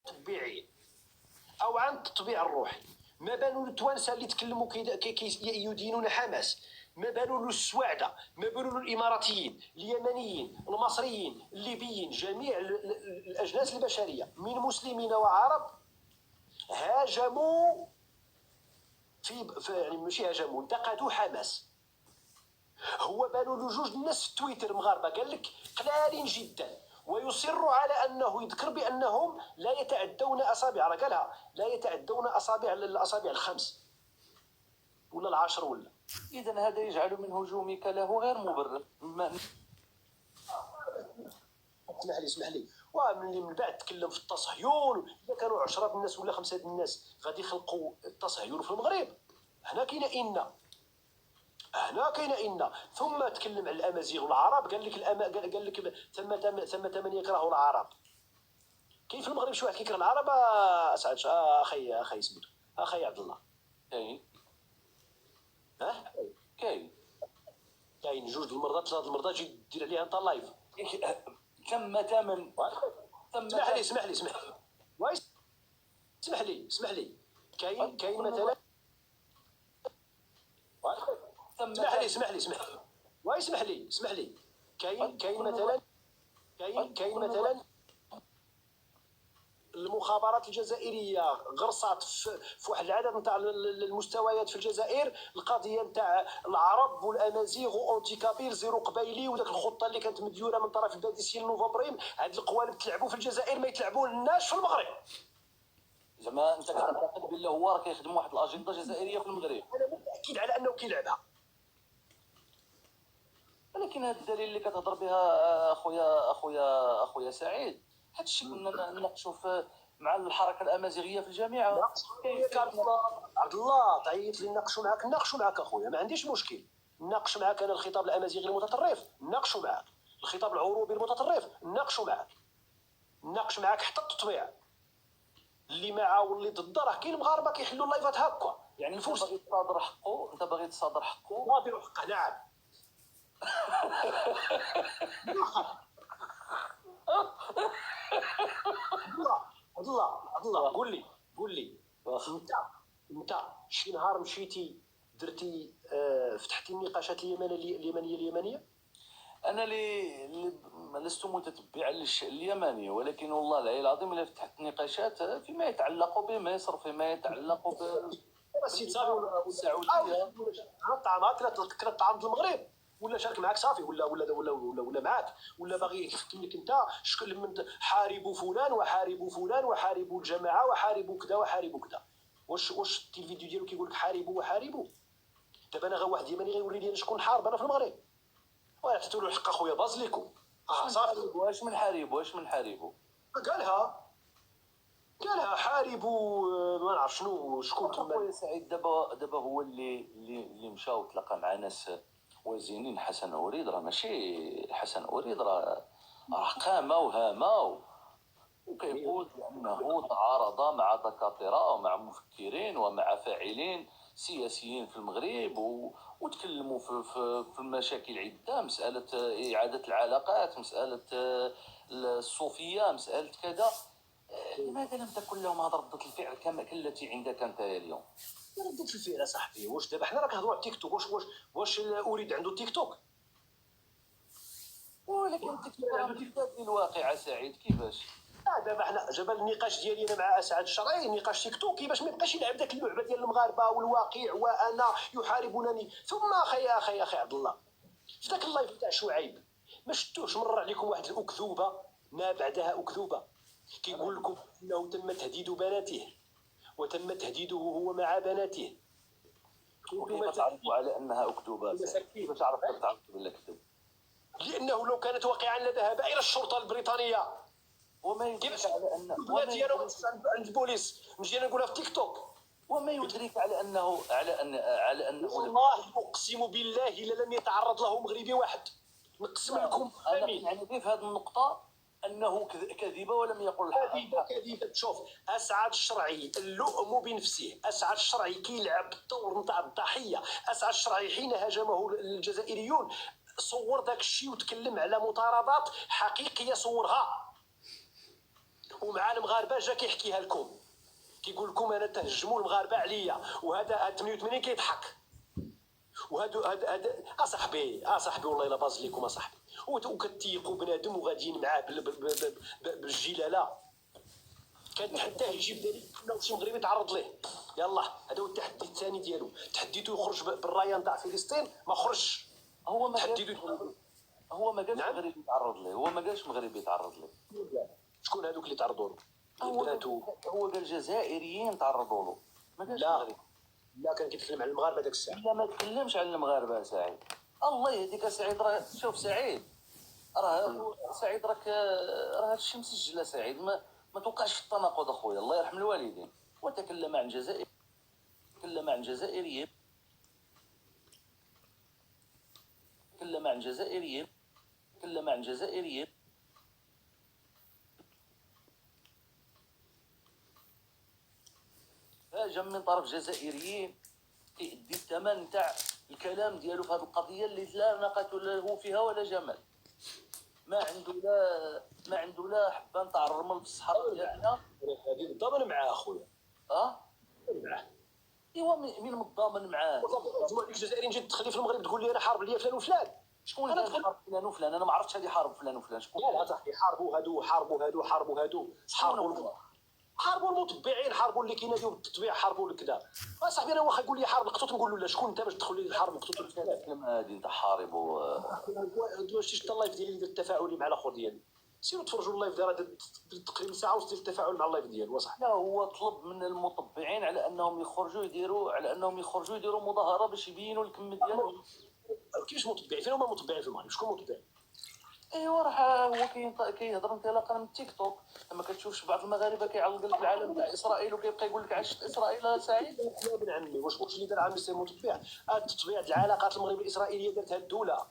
تطبيعي او عن التطبيع الروحي. ما بالو التوانسه اللي تكلموا يدينون حماس، ما بالو السواعده، ما بالو الاماراتيين، اليمنيين، المصريين، الليبيين، جميع الاجناس البشريه من مسلمين وعرب هاجموا يعني ماشي هاجموا، انتقدوا حماس. هو بالو له جوج الناس في تويتر مغاربه قال لك قلالين جدا، ويصر على انه يذكر بانهم لا يتعدون اصابع، راه قالها لا يتعدون الاصابع الخمس ولا العشر ولا. اذا هذا يجعل من هجومك له غير مبرر. اسمح لي ومن من بعد تكلم في التصهيون، اذا كانوا 10 الناس ولا 5 الناس غادي يخلقوا التصهيون في المغرب، هنا كاينه إن ثم تكلم على الامازيغ والعرب، قال لك ثم من يكره العرب. كاين في المغرب شي واحد كيكره العرب؟ اسعد اخي سميتو اخي عبد الله. كاين جوج المرضى 3 المرضى جي دير عليها انت لايف. اسمح لي كاين مثلا اسمح لي كاين مثلا المخابرات الجزائريه غرصات في واحد العدد نتاع المستويات في الجزائر القضيه نتاع العرب والامازيغ وانتي كابير زيرو قبايلي وداك الخطه اللي كانت مديوره من طرف البادي سين نوفمبرين. هاد القوالب تلعبوا في الجزائر ما يتلعبولناش في المغرب. زعما انت كتعتقد بان هو راه كيخدم واحد الاجنده جزائريه في المغرب؟ انا متاكد على انه كيلعبها، ولكن هذا الدليل اللي كتهضر بها اخويا سعيد، هذا الشيء كنا نناقشوا مع الحركه الامازيغيه في الجامعه. عبد الله تعيط لي نناقشوا معك اخويا، ما عنديش مشكل نناقش معك. انا الخطاب الامازيغي المتطرف نناقشوا معك، الخطاب العروبي المتطرف نناقشوا معك، نناقش معك حتى التطبيع اللي معاه واللي ضده. راه كاين مغاربه كيحلوا اللايفات هكا، يعني انت باغي تصادر حقه، صادر حقه. نعم. عبد الله قول لي انت شي نهار مشيتي درتي فتحتي النقاشات اليمنيه؟ انا لست متتبعا للشأن اليمني، ولكن والله العلي العظيم الا فتحت نقاشات فيما يتعلق بمصر، فيما يتعلق بالسعوديه، الطعامات كلا الطعام ديال المغرب، ولا شارك معك صافي ولا معك، ولا باغي يحكم لك انت شكل من حاربوا فلان وحاربوا الجماعه وحاربوا كذا وحاربوا كذا. واش الفيديو ديالو كيقول لك حاربوا وحاربوا؟ دابا انا غير واحد يمني غيوري لي شكون حارب انا في المغرب، وعطيتو له الحق اخويا بازليكو. صافي. واش من حاربوا قالها حاربوا ما نعرف شنو شكون تما. خويا سعيد دابا هو اللي مشى وتلاقى مع ناس وزينين. حسن أوريد راه ماشي حسن أوريد، راه قامه وهامه وكيقول بأنه تعارض مع دكاترة ومع مفكرين ومع فاعلين سياسيين في المغرب وتكلموا في المشاكل عدة، مسألة إعادة العلاقات، مسألة الصوفية، مسألة كذا. لماذا لم تكن لهم هذا ردة الفعل كالتي عندك أنت اليوم؟ ردة الفعل صاحبي، واش دابا حنا راه كنهضروا على التيك توك، واش أريد عنده تيك توك؟ ولكن التيك توك راه امتداد للواقع سعيد. كيفاش؟ دابا حنا جبل النقاش ديالي انا مع اسعد الشرعي نقاش تيك توك باش ما يبقاش يلعب داك اللعبه ديال المغاربه والواقع وانا يحاربونني. ثم اخي عبد الله، في ذاك اللايف تاع شعيب ما شفتوش مر عليكم واحد الاكذوبه ما بعدها اكذوبه كيقول لكم انه تم تهديد بناته وتم تهديده هو مع بناته؟ وكيف تعرفوا على انها اكذوبه؟ كيف تعرفوا بلا كذب؟ لانه لو كانت واقعا لذهب الى الشرطه البريطانيه. وما يدريك على ان عند البوليس نجي نقولها في تيك توك. وما يدريك على انه والله اقسم بالله الا لم يتعرض له مغربي واحد. نقسم لكم يعني في هذه النقطه انه كذبه ولم يقل الحق. كذبه. شوف اسعد الشرعي اللؤم بنفسه، اسعد الشرعي كيلعب الدور نتاع الضحيه. اسعد الشرعي حين هاجمه الجزائريون صور داك الشيء وتكلم على مطاردات حقيقيه، صورها ومع المغاربه جا كيحكيها لكم، كيقول لكم انا تهجموا المغاربه عليا، وهذا 88 كيضحك، وهادو هاد اصاحبي والله الا باز ليكم اصاحبي، وكتيقوا بنادم وغاديين معاه بالجلاله، كنتحداه يجيب دليل انه شي مغربي تعرض ليه. يلا هذا هو التحدي الثاني ديالو، تحديتو يخرج بالرايه نتاع فلسطين، ما خرجش. هو ما تحديتو قالش نعم؟ مغربي يتعرض ليه، هو ما قالش مغربي يتعرض ليه. شكون هذوك اللي تعرضوا له؟ هو قال جزائريين تعرضوا له، ما قالش لا مغربي. لا، كان كيتكلم على المغاربه داك الساعه. لا ما تكلمش على المغاربه سعيد، الله يهديك سعيد. راه شوف سعيد، راه سعيد راه هادشي مسجل سعيد، ما توقعش في التناقض اخويا، الله يرحم الوالدين. وتكلم عن جزائر، تكلم عن جزائريين، تكلم عن جزائريين، تكلم عن جزائريين. هاجم من طرف جزائريين كيدي الثمن تاع الكلام ديالو في هذه القضيه اللي لا ناقه له فيها ولا جمال. ما عنده لا حبه نتاع الرمل في الصحراء ديالنا. هذه الضامن معاه اخويا، معاه. ايوا مين متضامن معاه؟ مجموعه الجزائريين جات تدخل لي في المغرب تقول لي انا حارب لي فلان وفلان. شكون اللي قال حارب فلان وفلان؟ انا ما عرفتش هذه حارب فلان وفلان. شكون؟ لا صاحبي، حاربوا هادو حاربوا المتبعين، حاربوا اللي كيناديو بالتطبيع، حاربوا الكذا. صاحبي انا واخا يقول لي حارب القطوط نقول له لا، شكون انت باش تدخل لي الحرب القطوط والفلان؟ كلمه هذه انت حارب واش شفت اللايف ديالي اللي درت تفاعلي مع الاخر ديالي؟ سيروا تفرجوا اللايف ديالي، درت تقريبا ساعه ونص ديال التفاعل مع اللايف ديالو صح. لا هو طلب من المطبعين على انهم يخرجوا يديروا مظاهره باش يبينوا الكم ديالهم. كيفاش متبعين؟ فين هما المتبعين في المغرب؟ شكون متبعين؟ ايوا راه هو كيهضر انطلاقا من التيك توك. لما كتشوفش بعض المغاربه كيعلق لك العالم تاع اسرائيل وكيبقى يقول لك عشت اسرائيل سعيد. يا ابن عمي، واش اللي دار عامل سي متبع؟ التطبيع العلاقات المغربيه الاسرائيليه دارتها الدوله.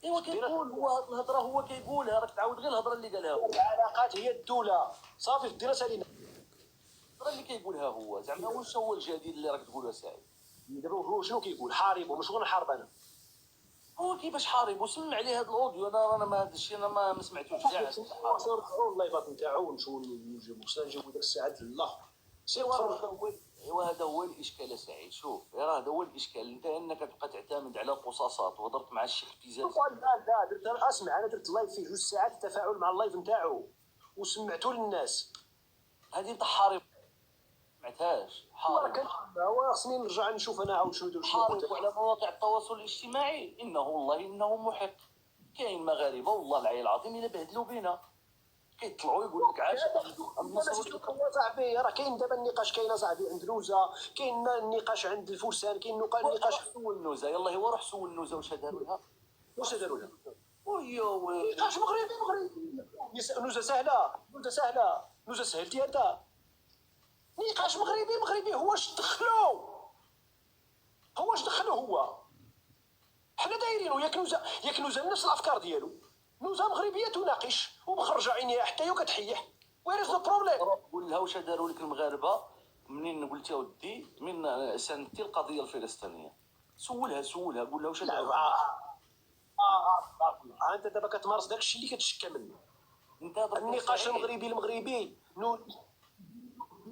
ايوا كيقول هو هاد الهضره، هو كيقولها، راك تعاود غير الهضره اللي قالها هو. العلاقات هي الدوله، صافي في الدراسه لينا. الهضره اللي كيقولها هو زعما واش هو الجديد اللي راك تقولها سعيد؟ دابا هو شنو كيقول؟ حاربوا، مش غنحارب انا. هو كيفاش حارب؟ وسمع عليه هذا الاوديو. انا ما هذا الشيء انا ما سمعتوش كاع. نرجعوا اللايفات نتاعو ونشوفوا نجيبوا داك الساعات لا. ايوا هذا هو الاشكال سعيد. شوف راه هذا هو الاشكال، انت انك تبقى تعتمد على قصاصات. وهضرت مع الشيخ الفيزاز. لا درت اسمع، انا درت لايف فيه 2 ساعات التفاعل مع اللايف نتاعو وسمعته للناس. هذه انت حارب سمعتهاش؟ حارب هو خصني نرجع نشوف انا عاود شنو حارب على مواقع التواصل الاجتماعي. انه محق. كاين مغاربه والله العلي العظيم الا بهدلوا بينا كيطلعوا يقول لك عاش صاحبي. راه كاين دابا النقاش، كاين صاحبي عند نوزه، كاين النقاش عند الفرسان، كاين النقاش. سول نوزه، يلا هو روح سول نوزه واش داروا لها. ويا نقاش مغربي نوزه سهله، نوزه سهلتي هذا. نقاش مغربي هو اش دخلو هو. حنا دايرينو ياك نوزه نفس الافكار ديالو. نوزه مغربيه تناقش ومخرجه عينيها حتى هي كتحيح. وير از ذا بروبليم؟ قول لها واش داروا لك المغاربه منين قلت يا ودي من ساندتي القضيه الفلسطينيه. سولها قول لها واش داروا. انت دابا كتمارس داك الشيء اللي كتشكى منه. انت النقاش المغربي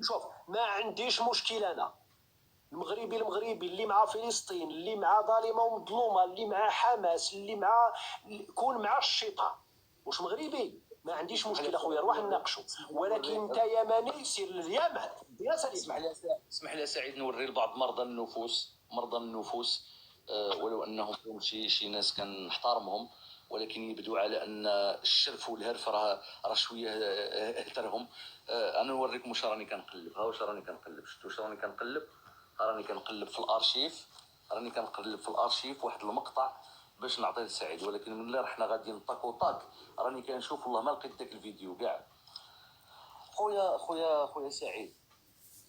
شوف، ما عنديش مشكل انا. المغربي اللي مع فلسطين، اللي مع ظالمه ومظلومه، اللي مع حماس، اللي مع كون مع الشيطان، واش مغربي ما عنديش مشكل اخويا، روح نناقشوا. ولكن انت يمني سير لليمن. اسمح لي سعيد نوري لبعض مرضى النفوس ولو انهم شي ناس كنحترمهم، ولكن يبدو على ان الشرف والهرف راه شويه اهترهم. انا نوريكم واش راني كنقلب. ها واش راني كنقلب. شفتوا واش راني كنقلب؟ راني كنقلب في الارشيف واحد المقطع باش نعطيه لسعيد، ولكن من اللي رحنا غادي طاك راني كنشوف والله ما لقيت داك الفيديو كاع. خويا سعيد،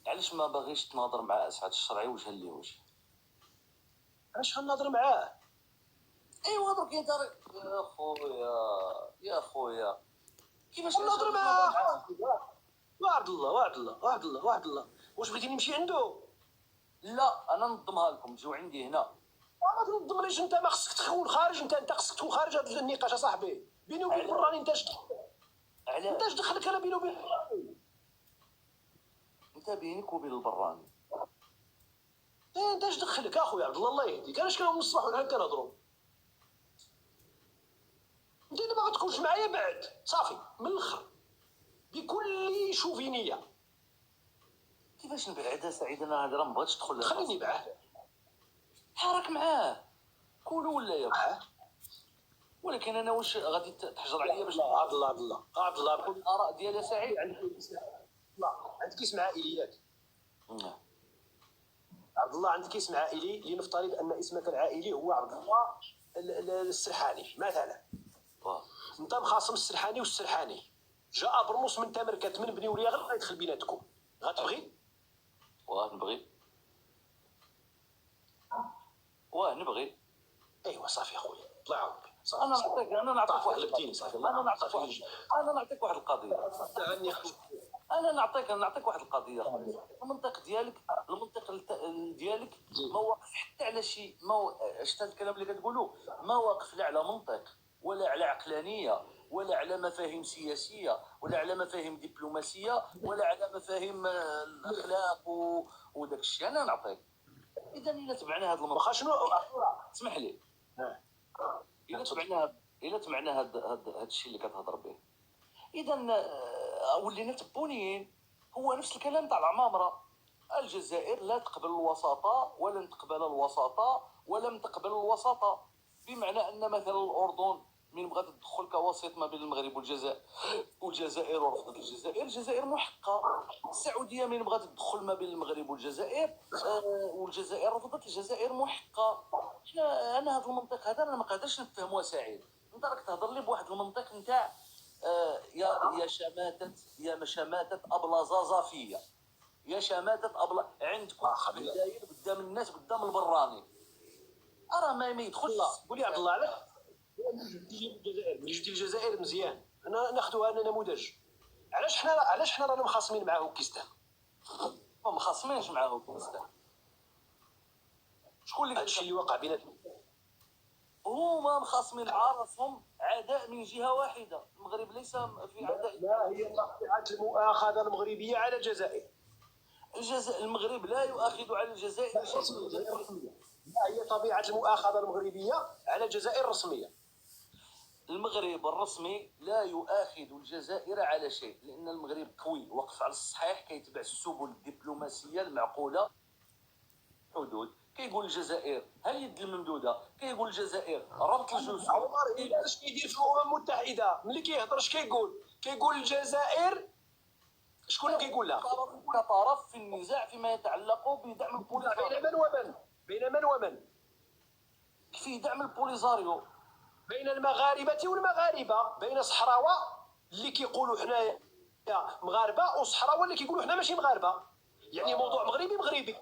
علاش ما باغيش تناظر مع اسعد الشرعي وجها لوجه؟ علاش غنهضر معاه؟ ايوا درك انت يا خويا كيفاش نهضر معاه؟ وعد الله واش بغيتي نمشي عنده؟ لا انا نظمها لكم، تجيو عندي هنا. ما تنظمليش انت، ما خصك تكون خارج. انت خصك تكون خارج هذا النقاش اصاحبي. بيني وبين براني انت اش دخلك انا بيني وبين انت بينك وبين البراني. انت اش دخلك اخويا عبد الله يهديك؟ انا اش كنهضر من الصباح ولا كنهضروا؟ انت ما غتكونش معايا بعد صافي من الاخر بكل شوفينيه. كيفاش نبعد سعيد؟ انا هذا ما بغيتش تدخل. خليني معاه، حارك معاه كولو ولا يا معاه، ولكن انا واش غادي تحجر عليا باش عبد الله عبد الله عبد الله نقول الاراء ديالي سعيد؟ لا عندك اسم عائليات عبد الله، عندك اسم عائلي، لنفترض ان اسمك العائلي هو عبد الله السرحاني مثلا. انت مخاصم السرحاني والسرحاني، جاء برنوس من تمركت من بني وليغل غيدخل بيناتكم، غتبغي؟ نبغي. نبغي. ايوا صافي اخويا الله يعاونك. صافي انا نعطيك واحد غلبتيني صافي. انا نعطيك واحد القضيه. انا نعطيك واحد القضيه. المنطق ديالك ما واقف حتى على شي شتا الكلام اللي كتقولوا ما واقف لا على منطق ولا على عقلانيه ولا على مفاهيم سياسيه ولا على مفاهيم دبلوماسيه ولا على مفاهيم الاخلاق وداك الشيء. انا نعطيك. اذا الا تبعنا هذا المنطق شنو اسمح لي، الا تبعنا هذا الشيء اللي كتهضر به، اذا ولينا تبونيين. هو نفس الكلام تاع العمامره. الجزائر لا تقبل الوساطه ولن تقبل الوساطه ولم تقبل الوساطه، بمعنى ان مثلا الاردن من بغات تدخل كوسيط ما بين المغرب والجزائر ورفضت الجزائر محقه. السعوديه من بغات تدخل ما بين المغرب والجزائر رفضت الجزائر محقه. انا هذا المنطق هذا انا ما قادرش نفهمه سعيد. انت راك تهضر لي بواحد المنطق نتاع يا شماتة أبلة زازافية، يا شماتة أبلة عندكم داير قدام الناس قدام البراني. أرى ما يدخلش. قولي عبد الله علاش ملي جيتي للجزائر مزيان، انا ناخذوها انا نموذج. علاش حنا رانا مخاصمين معاه كيستان؟ ما مخاصمينش معاه كيستان. شكون اللي هادشي اللي وقع بيناتهم؟ هما مخاصمين مع راسهم عداء من جهه واحده. المغرب ليس في عداء. لا هي طبيعه المؤاخذه المغربيه على الجزائر. المغرب لا يؤاخذ على الجزائر شيء. لا هي طبيعه المؤاخذه المغربيه على الجزائر الرسميه. المغرب الرسمي لا يؤاخذ الجزائر على شيء، لان المغرب قوي وقف على الصحيح، كيتبع السبل الدبلوماسيه المعقوله. حدود كيقول الجزائر ها اليد الممدوده، كيقول الجزائر ربط الجسور. عمر اش كيدير في الامم المتحده ملي كيهضر اش كيقول الجزائر شكون كيقول لها كطرف في النزاع فيما يتعلق بدعم البوليزاريو. بين من ومن؟ في دعم البوليزاريو بين المغاربه والمغاربه، بين صحراوه اللي كيقولوا حنايا مغاربه وصحراوه اللي كيقولوا حنا ماشي مغاربه. يعني موضوع مغربي،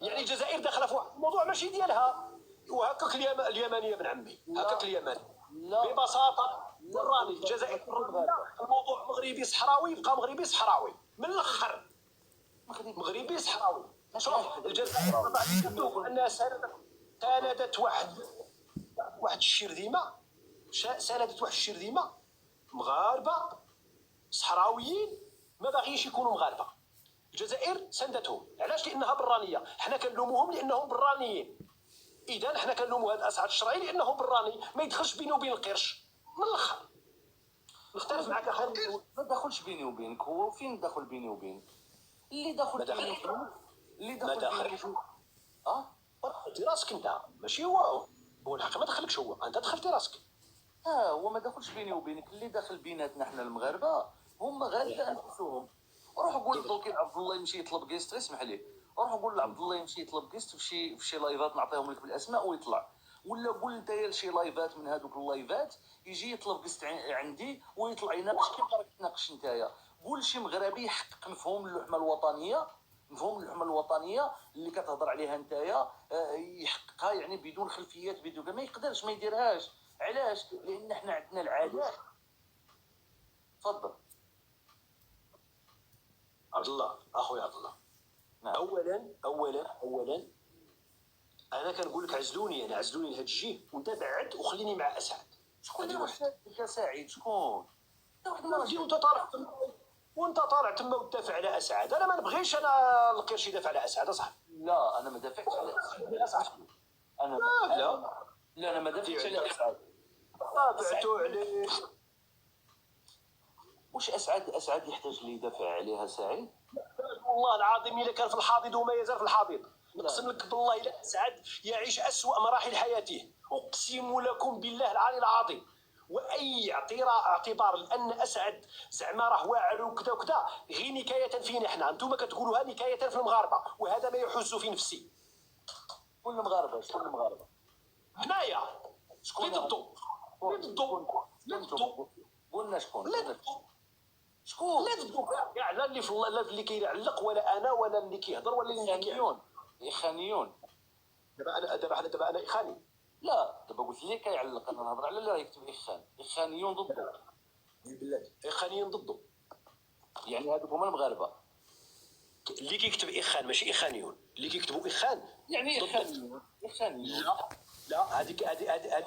يعني الجزائر داخله في واحد الموضوع ماشي ديالها. وهكاك اليمنيه بن عمي، هكاك اليمن ببساطه براني الجزائر الموضوع مغربي صحراوي يبقى مغربي صحراوي من الاخر. مغربي صحراوي. شوف الجزائر انها ساندت واحد الشرذمه، مغاربه صحراويين ما باغيينش يكونوا مغاربه. الجزائر سندتهم. علاش؟ لانها برانيه. حنا كنلوموهم لانهم برانيين. اذا حنا كنلوموا هذا الاسعد الشرعي لانه براني، ما يدخلش بينه وبين القرش من الاخر. نختلف معك اخي. ما دخلش بيني وبينك. هو فين دخل بيني وبينك؟ اللي دخل بيني وبينك ما دخلش. دخلتي راسك انت، ماشي هو الحق ما دخلكش، هو انت دخلتي راسك. هو ما دخلش بيني وبينك. اللي داخل بيناتنا حنا المغاربه هم غالبا انفسهم. روح قول لدوك عبد الله يمشي يطلب كيست، اسمح لي، روح قول لعبد الله يمشي يطلب كيست في شي لايفات نعطيهم لك بالاسماء ويطلع. ولا قول انت لشي لايفات من هذوك اللايفات يجي يطلب كيست عندي ويطلع يناقش كيما راك تناقش نتايا. قول شي مغربي يحقق مفهوم اللحمه الوطنيه اللي كتهضر عليها نتايا، يحققها يعني بدون خلفيات بدون ما يقدرش ما يديرهاش. علاش؟ لان حنا عندنا العادات. تفضل عبد الله اخويا عبد الله. نعم. اولا انا كنقول لك عزلوني لهاد الجهه وانت بعد وخليني مع اسعد. شكون اللي واحد يا سعيد؟ شكون؟ انت طارق وانت طالع تما وتدافع على اسعد. انا ما نبغيش انا القرش يدافع على اسعد اصاحبي. لا انا ما دافعتش على اسعد يا صاحبي. انا لا انا ما دافعتش على اسعد. دافعتوا عليه. واش اسعد يحتاج لي يدافع عليها سعيد؟ والله العظيم الا كان في الحاضر وما يزال في الحاضر، نقسم لك بالله الا اسعد يعيش اسوأ مراحل حياته، اقسم لكم بالله العلي العظيم. واي اعتبار لان اسعد زعما راه واعر وكذا وكذا غير نكايه فينا حنا، انتم كتقولوها نكايه في المغاربه، وهذا ما يحز في نفسي. كل المغاربه شكون المغاربه؟ حنايا شكون اللي ضدو؟ اللي ضدو؟ اللي ضدو؟ قلنا شكون؟ اللي ضدو؟ شكون؟ لا ضدو كاع، لا اللي في لا اللي كيعلق ولا انا ولا اللي كيهضر ولا اللي كيعلق. إخانيون. دابا انا اخاني. لا دابا قلت لي كيعلق، انا نهضر على اللي راه يكتب إخانيون ضده. بالله اخانيين ضده. يعني هذوك هما المغاربه اللي كيكتب اخان ماشي اخانيون، اللي كيكتبوا اخان يعني إخانيون. لا هذيك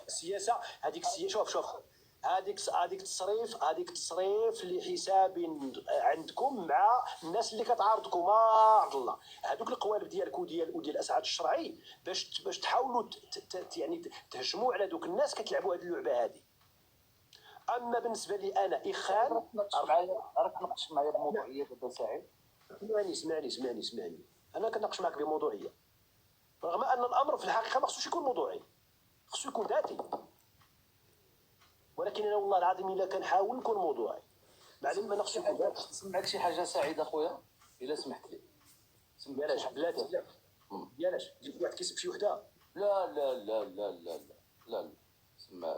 السياسه، هذيك السياسه شوف هذيك تصريف لحساب عندكم مع الناس اللي كتعارضكم عبد الله. هذوك القوالب ديالك وديال اسعد الشرعي باش تحاولوا يعني تهجموا على دوك الناس كتلعبوا هذه اللعبه هذه. اما بالنسبه لي انا اخان راك تناقش معايا بموضوعيه دابا سعيد. اسمعني انا كناقش معك بموضوعيه، رغم ان الامر في الحقيقه ما خصوش يكون موضوعي، خصو يكون ذاتي، ولكن انا والله العظيم الا كنحاول نكون موضوعي بعدين ما نقصش يكون ذاتي. نسمعك شي حاجه سعيد اخويا الا سمحت لي. بلاش بلاتي بلاش جيب واحد كيسب شي وحده. لا لا لا لا لا لا لا سمع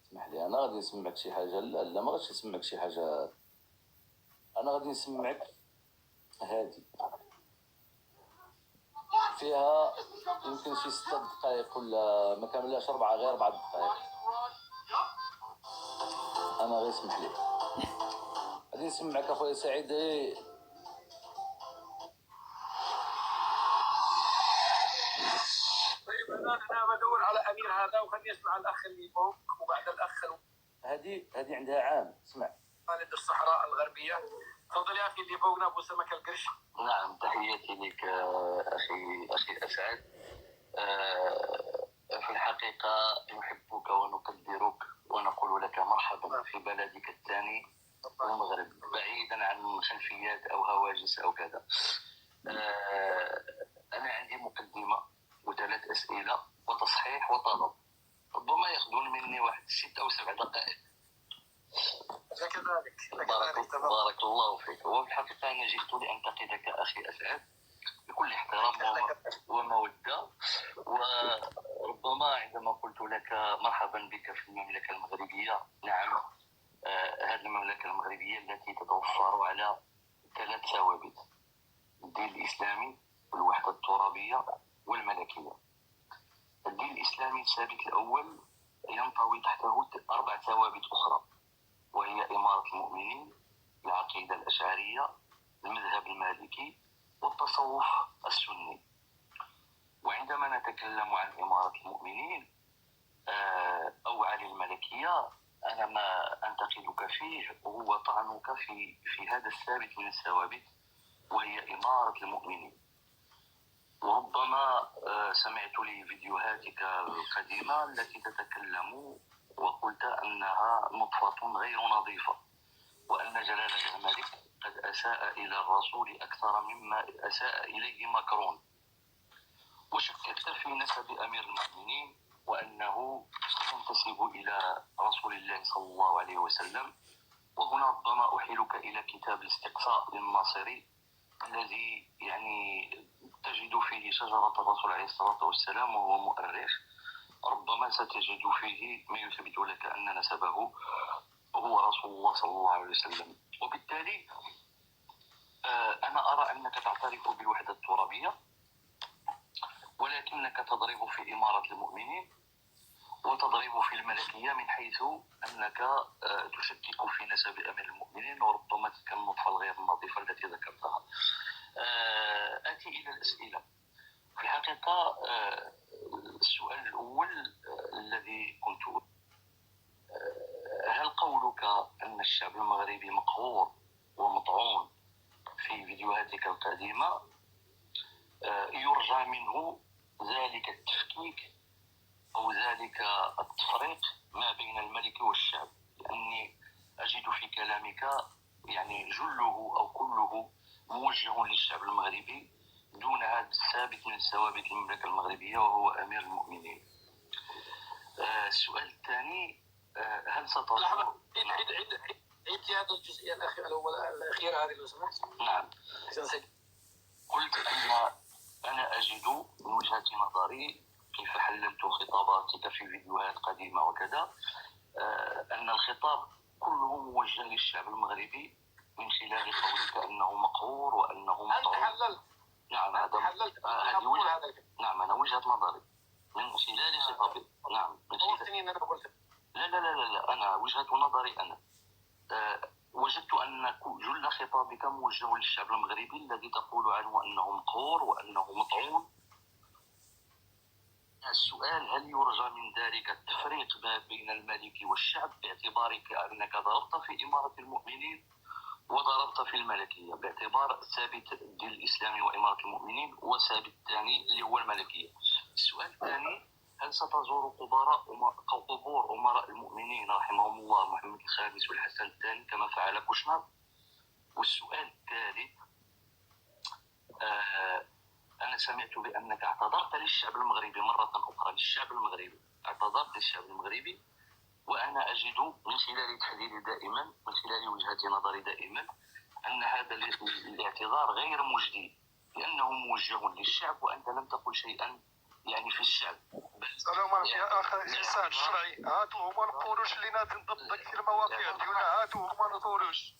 اسمح لي، انا غادي نسمعك شي حاجه. لا لا ما غاديش نسمعك شي حاجه، انا غادي نسمعك هادي فيها يمكن شي 6 دقائق ولا ما كاملاش 4، غير 4 دقائق. انا غير اسمح لي غادي نسمعك اخويا سعيد. طيب انا بدور على امير هذا وخليني يسمع الاخ اللي فوق وبعد الاخ هذه عندها عام. اسمع خالد الصحراء الغربيه. تفضل يا اخي اللي فوقنا ابو سمك القرش. نعم تحياتي لك أخي أسعد. في الحقيقة نحبك ونقدرك ونقول لك مرحبا في بلدك الثاني المغرب، بعيدا عن خلفيات أو هواجس أو كذا. أنا عندي مقدمة و3 أسئلة وتصحيح وطلب، ربما يأخذون مني 6 أو 7 دقائق. كذلك بارك الله فيك. وفي الحقيقة أنا جئت لأنتقدك أخي أسعد بكل احترام ومودة، وربما عندما قلت لك مرحبا بك في المملكة المغربية، نعم هذه المملكة المغربية التي تتوفر على 3 ثوابت: الدين الإسلامي والوحدة الترابية والملكية. الدين الإسلامي الثابت الأول ينطوي تحته 4 ثوابت أخرى، وهي إمارة المؤمنين، العقيدة الأشعرية، المذهب المالكي، والتصوف السني. وعندما نتكلم عن إمارة المؤمنين أو عن الملكية، أنا ما أنتقدك فيه هو طعنك في هذا الثابت من الثوابت، وهي إمارة المؤمنين. وربما سمعت لي فيديوهاتك القديمة التي تتكلم وقلت أنها نطفة غير نظيفة، وأن جلالة الملك قد أساء إلى الرسول أكثر مما أساء إليه ماكرون، وشككت في نسب أمير المؤمنين وأنه ينتسب إلى رسول الله صلى الله عليه وسلم. وهنا ربما أحيلك إلى كتاب الاستقصاء للناصري الذي يعني تجد فيه شجرة الرسول عليه الصلاة والسلام، وهو مؤرخ، ربما ستجد فيه ما يثبت لك أن نسبه هو رسول الله صلى الله عليه وسلم. وبالتالي أنا أرى أنك تعترف بالوحدة الترابية، ولكنك تضرب في إمارة المؤمنين وتضرب في الملكية، من حيث أنك تشكك في نسب أمير المؤمنين وربما تلك النطفة الغير نظيفة التي ذكرتها. آتي إلى الأسئلة. في الحقيقة السؤال الأول الذي كنت هل قولك أن أن الشعب المغربي مقهور ومطعون في فيديوهاتك القديمة، يرجى منه ذلك التفكيك أو ذلك التفريق ما بين الملك والشعب، لأني أجد في كلامك يعني جله أو كله موجه للشعب المغربي دون هذا الثابت من ثوابت المملكة المغربية وهو أمير المؤمنين. السؤال الثاني، هل ستظل... عيد لي هذا الجزئية الأخيرة هذه لو سمحت. نعم. قلت أنا أجد من وجهة نظري كيف حللت خطاباتك في فيديوهات قديمة وكذا، أن الخطاب كله موجه للشعب المغربي من خلال قولك أنه مقهور وأنه مطعون. حللت. نعم، هذه نعم، أنا وجهة نظري من خلال خطابي. نعم، من خلال... لا، أنا وجهة نظري أنا وجدت أن جل خطابك موجه للشعب المغربي الذي تقول عنه أنه مقهور وأنه مطعون. السؤال، هل يرجى من ذلك التفريق ما بين الملك والشعب باعتبارك أنك ضربت في إمارة المؤمنين وضربت في الملكية، باعتبار ثابت دين الإسلام وإمارة المؤمنين وثابت الثاني اللي هو الملكية؟ السؤال الثاني، هل ستزور قبور أمراء المؤمنين رحمهم الله محمد الخامس والحسن الثاني كما فعل كوشنر؟ والسؤال الثالث، أنا سمعت بأنك اعتذرت للشعب المغربي مرة أخرى، اعتذرت للشعب المغربي، وأنا أجد من خلال تحليلي دائما، من خلال وجهة نظري دائما، أن هذا الاعتذار غير مجدي، لأنه موجه للشعب وأنت لم تقل شيئا يعني في الشعب. سلام يا أخي سعد الشرعي، هاتو هما القروش اللي نادي ضدك في المواقع ديالنا، هاتو هما القروش.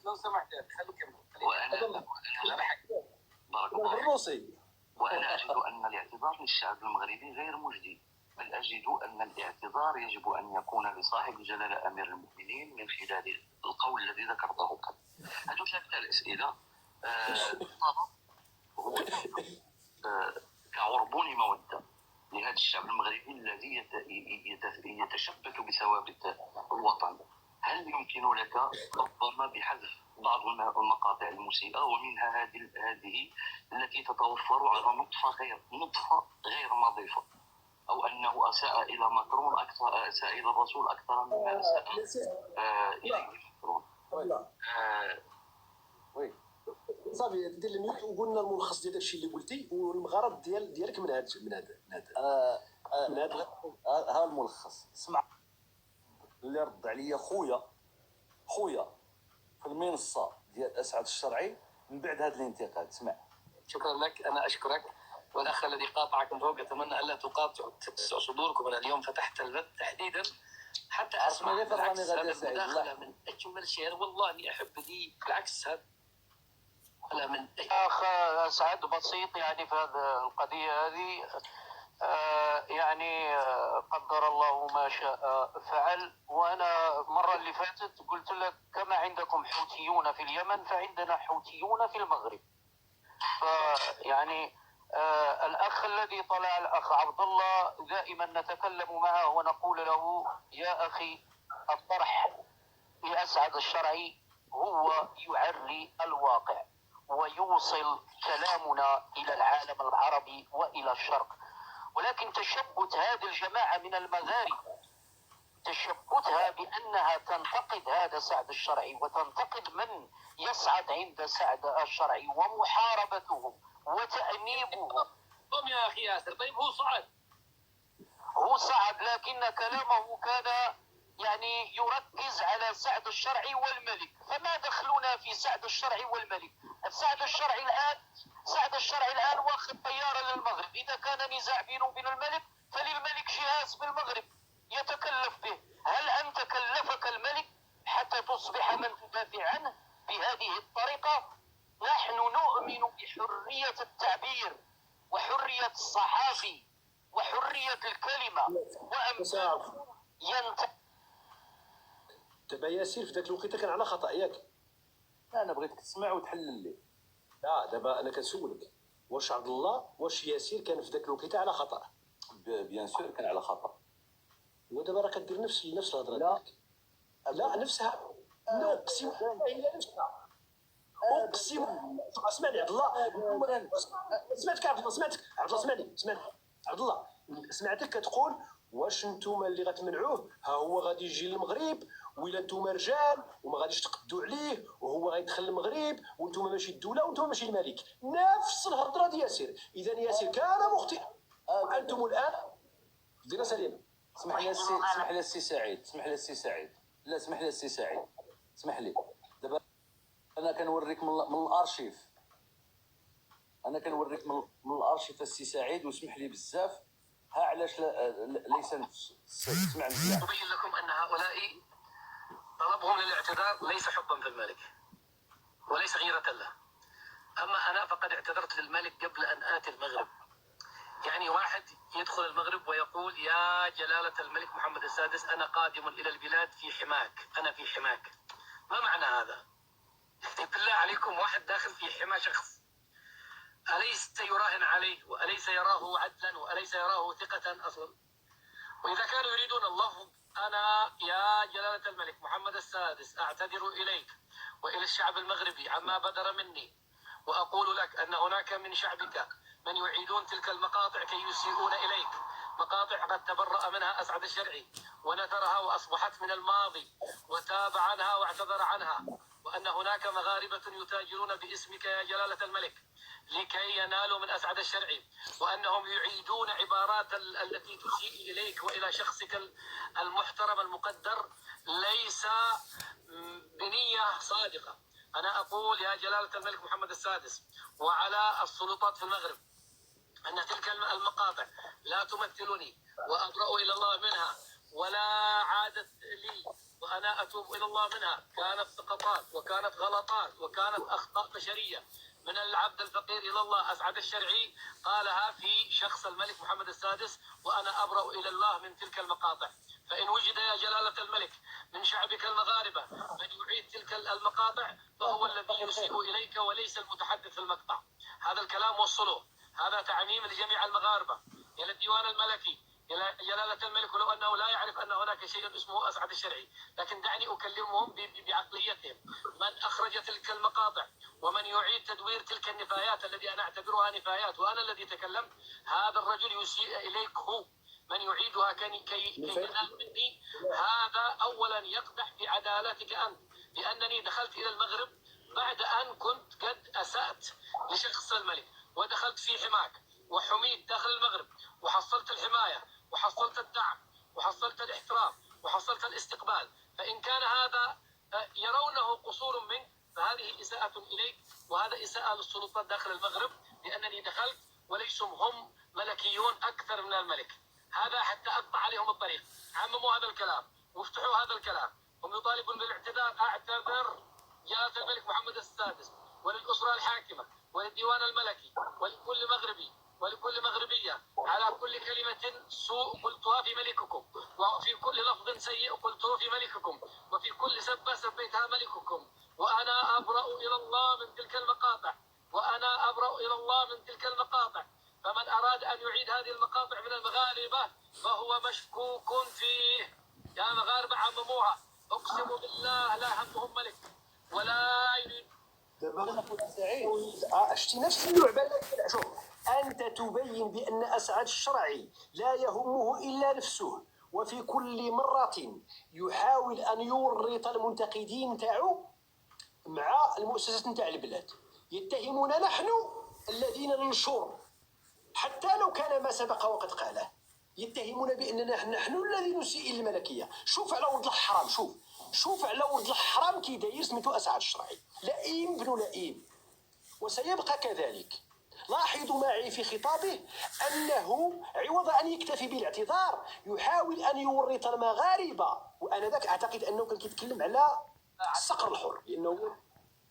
لو سمحت خليك كمل. وأنا أجد أن الاعتذار للشعب المغربي غير مجدي، بل أجد أن الاعتذار يجب أن يكون لصاحب الجلالة أمير المؤمنين من خلال القول الذي ذكرته قبل. هذه ثلاث الأسئلة هو كعربون مودة لهذا الشعب المغربي الذي يتشبث بثوابت الوطن. هل يمكن لك ربما بحذف بعض المقاطع المسيئة ومنها هذه التي تتوفر على نطفة غير نظيفة، أو أنه أساء إلى ماكرون أكثر، أساء إلى الرسول أكثر مما أساء إلى ماكرون؟ صافي دير الميوت وقلنا الملخص ديال داكشي اللي قلتي والغرض ديالك من هذا ها الملخص. اسمع اللي رد عليا خويا في المنصه ديال اسعد الشرعي من بعد هذا الانتقاد. اسمع. شكرا لك، انا اشكرك. والاخ الذي قاطعك من فوق اتمنى الا تقاطعوا صدوركم. انا اليوم فتحت البث تحديدا حتى اسمع. بالعكس هذا المداخله من اجمل شيء، والله اني احب دي. بالعكس هذا من اخ سعد بسيط يعني في هذه القضيه هذه. يعني قدر الله ما شاء فعل. وانا المره اللي فاتت قلت لك كما عندكم حوثيون في اليمن فعندنا حوثيون في المغرب. فيعني الاخ الذي طلع الاخ عبد الله دائما نتكلم معه ونقول له يا اخي الطرح لأسعد الشرعي هو يعري الواقع ويوصل كلامنا إلى العالم العربي وإلى الشرق. ولكن تشبت هذه الجماعة من المغاربة، تشبتها بأنها تنتقد هذا سعد الشرعي وتنتقد من يصعد عند سعد الشرعي ومحاربتهم وتأنيبهم. يا أخي ياسر، طيب هو صعد لكن كلامه كان يعني يركز على سعد الشرعي والملك. فما دخلنا في سعد الشرعي والملك؟ سعد الشرعي الآن واخذ طيارة للمغرب. إذا كان نزاع بينه وبين الملك فللملك جهاز بالمغرب يتكلف به. هل أنت كلفك الملك حتى تصبح من تدافع عنه بهذه الطريقة؟ نحن نؤمن بحرية التعبير وحرية الصحافي وحرية الكلمة وأمثاله دابا ياسير في ذاك الوقيته كان على خطأ ياك؟ لا انا بغيتك تسمع وتحلل لي. لا دابا انا كنسولك واش عبد الله واش ياسير كان في ذاك الوقيته على خطأ؟ بيان سور كان على خطأ. ودابا راه كدير نفس الهضره لا. ديالك. لا نفسها. اقسم بالله الا نفسها، اقسم. اسمعني عبد الله، سمعتك عبد الله، سمعتك عبد الله، اسمعني عبد الله، سمعتك كتقول واش نتوما اللي غتمنعوه، ها هو غادي يجي للمغرب، وإلا نتوما رجال وما غاديش تقدوا عليه وهو غيدخل المغرب وانتوما ماشي الدوله وانتوما ماشي الملك. نفس الهضره ديال ياسر. اذا ياسر كان مخطئا وانتم الان دينا سليمه. اسمح لي السي سعيد، لا اسمح لي السي سعيد، اسمح لي. دابا انا كنوريك من الارشيف، من الارشيف السي سعيد، واسمح لي بزاف. ها علاش ليس نفس. اسمع مزيان. أبين لكم أن هؤلاء طلبهم للاعتذار ليس حبا في الملك وليس غيرة له. أما أنا فقد اعتذرت للملك قبل أن آتي المغرب. يعني واحد يدخل المغرب ويقول يا جلالة الملك محمد السادس أنا قادم إلى البلاد في حماك، أنا في حماك. ما معنى هذا؟ بالله عليكم، واحد داخل في حمى شخص أليس يراهن عليه وأليس يراه عدلا وأليس يراه ثقة أصلا؟ وإذا كانوا يريدون الله، أنا يا جلالة الملك محمد السادس أعتذر إليك وإلى الشعب المغربي عما بدر مني، وأقول لك أن هناك من شعبك من يعيدون تلك المقاطع كي يسيئون إليك، مقاطع قد تبرأ منها أسعد الشرعي ونثرها وأصبحت من الماضي وتاب عنها واعتذر عنها، وأن هناك مغاربة يتاجرون باسمك يا جلالة الملك لكي ينالوا من أسعد الشرعي، وأنهم يعيدون عبارات التي تسيء إليك وإلى شخصك المحترم المقدر ليس بنية صادقة. أنا أقول يا جلالة الملك محمد السادس وعلى السلطات في المغرب أن تلك المقاطع لا تمثلني وأبرأ إلى الله منها ولا عادت لي، وأنا أتوب إلى الله منها. كانت سقطات وكانت غلطات وكانت أخطاء بشرية من العبد الفقير إلى الله أسعد الشرعي قالها في شخص الملك محمد السادس، وأنا أبرأ إلى الله من تلك المقاطع. فإن وجد يا جلالة الملك من شعبك المغاربة من يعيد تلك المقاطع فهو الذي يسيء إليك وليس المتحدث في المقطع. هذا الكلام وصله، هذا تعميم لجميع المغاربة إلى الديوان الملكي إلى جلالة الملك، ولو أنه لا يعرف أن هناك شيء اسمه أسعد الشرعي. لكن دعني أكلمهم بعقليتهم. من أخرج تلك المقاطع ومن يعيد تدوير تلك النفايات التي أنا أعتبرها نفايات وأنا الذي تكلمت، هذا الرجل يسيء إليك. هو من يعيدها كي ينال مني. هذا أولا يقدح في عدالتك أنت، لأنني دخلت إلى المغرب بعد أن كنت قد أسأت لشخص الملك ودخلت في حماك وحميت داخل المغرب وحصلت الحماية وحصلت الدعم وحصلت الاحترام وحصلت الاستقبال. فإن كان هذا يرونه قصور منك فهذه إساءة إليك وهذا إساءة للسلطات داخل المغرب، لأنني دخلت وليسوا هم ملكيون أكثر من الملك. هذا حتى أقطع عليهم الطريق. عمموا هذا الكلام وافتحوا هذا الكلام. هم يطالبون بالاعتذار. أعتذر جلالة الملك محمد السادس وللأسرة الحاكمة وللديوان الملكي ولكل مغربي ولكل مغربية على كل كلمة سوء قلتها في ملككم، وفي كل لفظ سيء قلته في ملككم، وفي كل سبة سبيتها ملككم. وأنا أبرأ إلى الله من تلك المقاطع، وأنا أبرأ إلى الله من تلك المقاطع. فمن أراد أن يعيد هذه المقاطع من المغاربة فهو مشكوك فيه. يا مغاربة عمموها، أقسم بالله لا همهم ملك ولا يريد. شتي نفس اللعبه. شوف، انت تبين بان اسعد الشرعي لا يهمه الا نفسه، وفي كل مره يحاول ان يورط المنتقدين تاعو مع المؤسسات نتاع البلاد. يتهمنا نحن الذين ننشر، حتى لو كان ما سبق وقد قاله. يتهمون باننا نحن الذي نسيء الملكيه. شوف على ولد الحرام، شوف على ولد الحرام كي داير سميتو اسعد الشرعي، لئيم بن لئيم، وسيبقى كذلك. لاحظوا معي في خطابه انه عوض ان يكتفي بالاعتذار يحاول ان يورط المغاربه. وانا ذاك اعتقد انه كان كيتكلم على الصقر الحر، لانه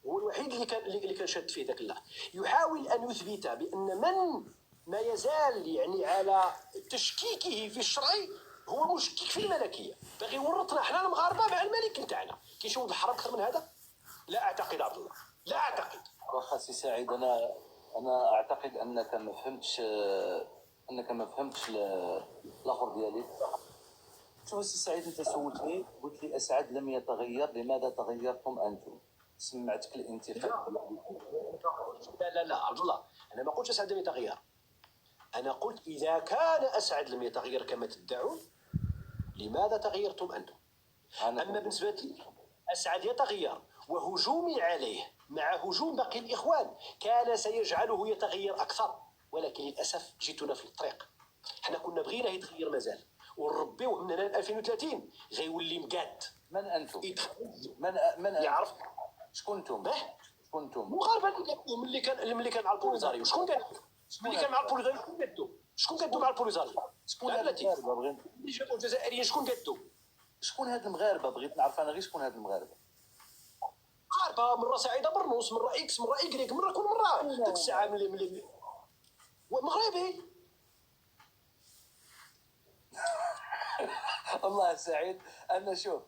هو الوحيد اللي كان شاد فيه ذاك الله. يحاول ان يثبت بان من ما يزال يعني على تشكيكه في الشرعي هو مشكك في الملكيه، باغي يورطنا احنا المغاربه مع الملك نتاعنا. كاين شي ولد الحرام اكثر من هذا؟ لا اعتقد عبد الله، لا اعتقد. واخا سي سعيد، انا اعتقد انك ما فهمتش الاخر ديالي. شوف السي سعيد، انت سولتني قلت لي اسعد لم يتغير، لماذا تغيرتم انتم؟ سمعتك الانتقاد. لا عبد الله، انا ما قلتش اسعد لم يتغير. انا قلت اذا كان اسعد لم يتغير كما تدعون، لماذا تغيرتم انتم؟ اما بالنسبه لي اسعد يتغير، وهجومي عليه مع هجوم باقي الاخوان كان سيجعله يتغير اكثر، ولكن للاسف جئتنا في الطريق. حنا كنا بغينا يتغير مازال، ونربيوه من هنا ل 2030 غيولي مقاد. من انتم؟ من يعرف شكونتم؟ شكونتم؟ المغاربه اللي كان مع البوليزاريو. شكون كان ملي كان مع البوليزاريو؟ شكون كدو مع البوليزاريو؟ شكون هاد المغاربه؟ اللي جابوا الجزائريين شكون كدو؟ شكون هاد المغاربه؟ بغيت نعرف انا غير شكون هاد المغاربه. مغاربه، مره سعيده برنوس، مره اكس، مره ايكريك، مره كل مره ديك الساعه ملي مغربي. والله سعيد انا شوف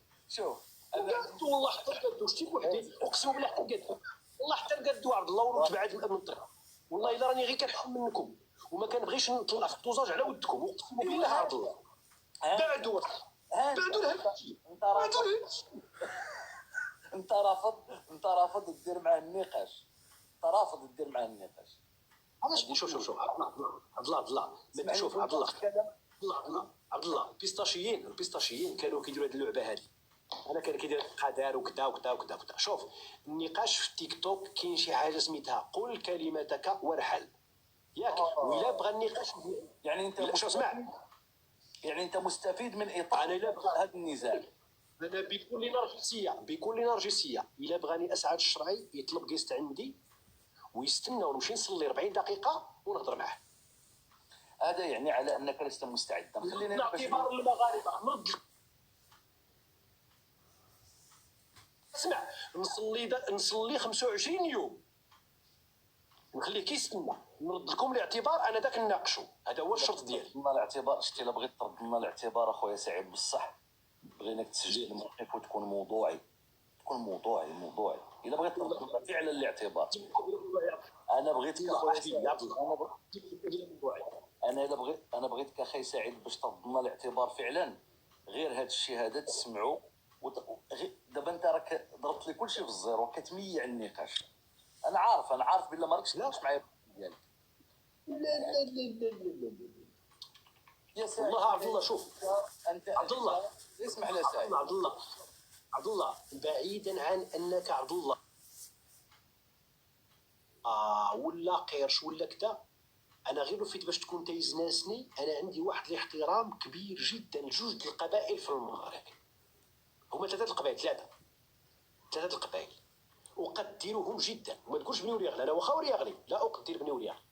انا والله حتى قدو شتي بوحدي، اقسم بالله حتى قدو، والله حتى قدو عبد الله ونتبعد من الطريق. والله الا راني غير كنحكم منكم وما كنبغيش نطلع في الطوزاج على ودكم، اقسم بالله عبد الله. بعدوا الهبتي، بعدوا الهبتي. انت رافض دير معاه النقاش. علاش؟ شوف عبد الله شوف عبد الله البيستاشيين كانوا كيديروا هذه اللعبه هذه. انا كان كيدير قدر وكذا. شوف النقاش في التيك توك كاين شي حاجه سميتها قل كلمتك وارحل، ياك؟ وإلا بغى النقاش يعني انت لا، شوف اسمع، يعني انت مستفيد من اطار هذا النزاع. انا بكل نرجسيه الا بغاني اسعد الشرعي يطلب قسط عندي ويستنى ونمشي نصلي 40 دقيقه ونهضر معاه. هذا يعني على انك لست مستعدا. خلينا اعتبار المغاربه اسمع، نصلي 25 يوم نخليه كيستنى، نرد لكم الاعتبار، انا داك نناقشوا. هذا هو الشرط ديالي. لنا الاعتبار. شتي الا بغيت ترد لنا الاعتبار اخويا سعيد بصح بغيناك تسجل الموقف وتكون موضوعي. الا بغيت ترد لنا فعلا الاعتبار. انا بغيتك اخويا انا بغيتك اخي سعيد باش ترد لنا الاعتبار فعلا. غير هذا الشيء هذا تسمعوا دابا انت راك ضربت لي كلشي في الزيرو، كتميع النقاش. انا عارف بلا ما راكش تناقش معايا ديالك. لا يا سعيد والله عبد الله، شوف انت عبد الله، اسمح لي سعيد. عبد الله بعيدا عن انك عبد الله ولا قرش ولا كذا، انا غير فيت باش تكون تيزناسني. انا عندي واحد الاحترام كبير جدا لجوج القبائل في المغرب، هما ثلاثه القبائل اقدرهم جدا. وما تقولش بني ورياغل، انا واخا ورياغلي لا اقدر بني ورياغل.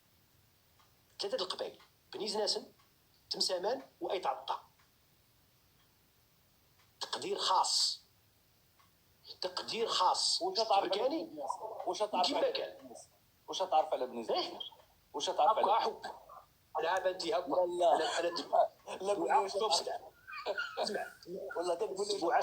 ثلاثه القبائل بني زناسن، تمسامان، وايت عطا. تقدير خاص بركاني. واش تعرف على بني زناسن؟ واش تعرف على انا بنتي هكا. لا واش اسمع والله تقول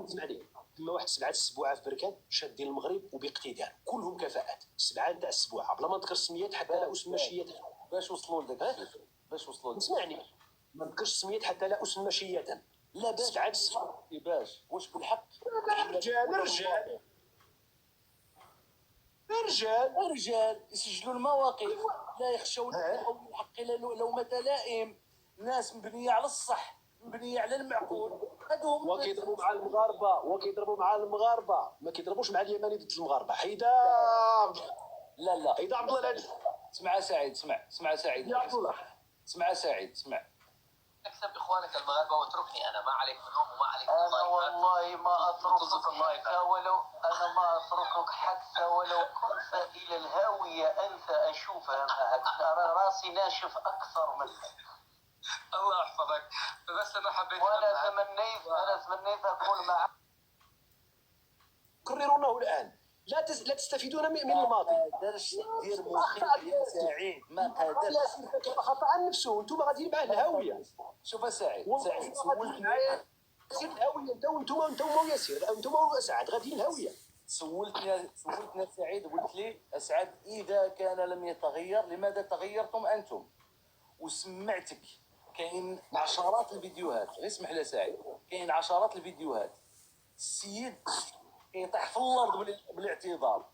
اسمعني، تما واحد 7 السبوعه في بركان شادين المغرب وباقتدار، كلهم كفاءات. 7 تاع السبوعه بلا ما نذكر السميات حتى لا اسمى شيات. باش وصلوا لذاك الشيء؟ اسمعني، ما نذكرش السميات حتى لا اسمى شيات. لا باش 7 السبوعه باش واش بالحق رجال يسجلوا المواقف، لا يخشون الحق لو متلائم. ناس مبنيه على الصح، مبنيه على المعقول. هذوم وكيضربوا مع المغاربه ما كيضربوش مع اليماني ضد المغاربه. حيدا لا حيدا عبد الله العزيز. اسمع سعيد يا عبد الله، اسمع سعيد. اكسب اخوانك المغاربه واتركني انا، ما عليك منهم وما عليك من انا والله ما اتركك حتى ولو كنت الى الهاويه انت اشوفها معك. انا راسي ناشف اكثر منك. الله يحفظك. بس انا حبيت وانا تمنيت اكون معك. كررونه الان. لا تستفيدون من الماضي. ما قدرش دير مخيف يا سعيد، ما قدرش. خطا عن نفسه. انتم غاديين مع الهاويه. شوف سعيد سولتني ياسير الهاويه. انتم وياسير، انتم واسعد غاديين الهاويه. سولتني سعيد، قلت لي اسعد اذا كان لم يتغير لماذا تغيرتم انتم؟ وسمعتك كاين عشرات الفيديوهات، غير اسمح لي سعيد، كاين عشرات الفيديوهات السيد كيطيح في الارض بالاعتذار،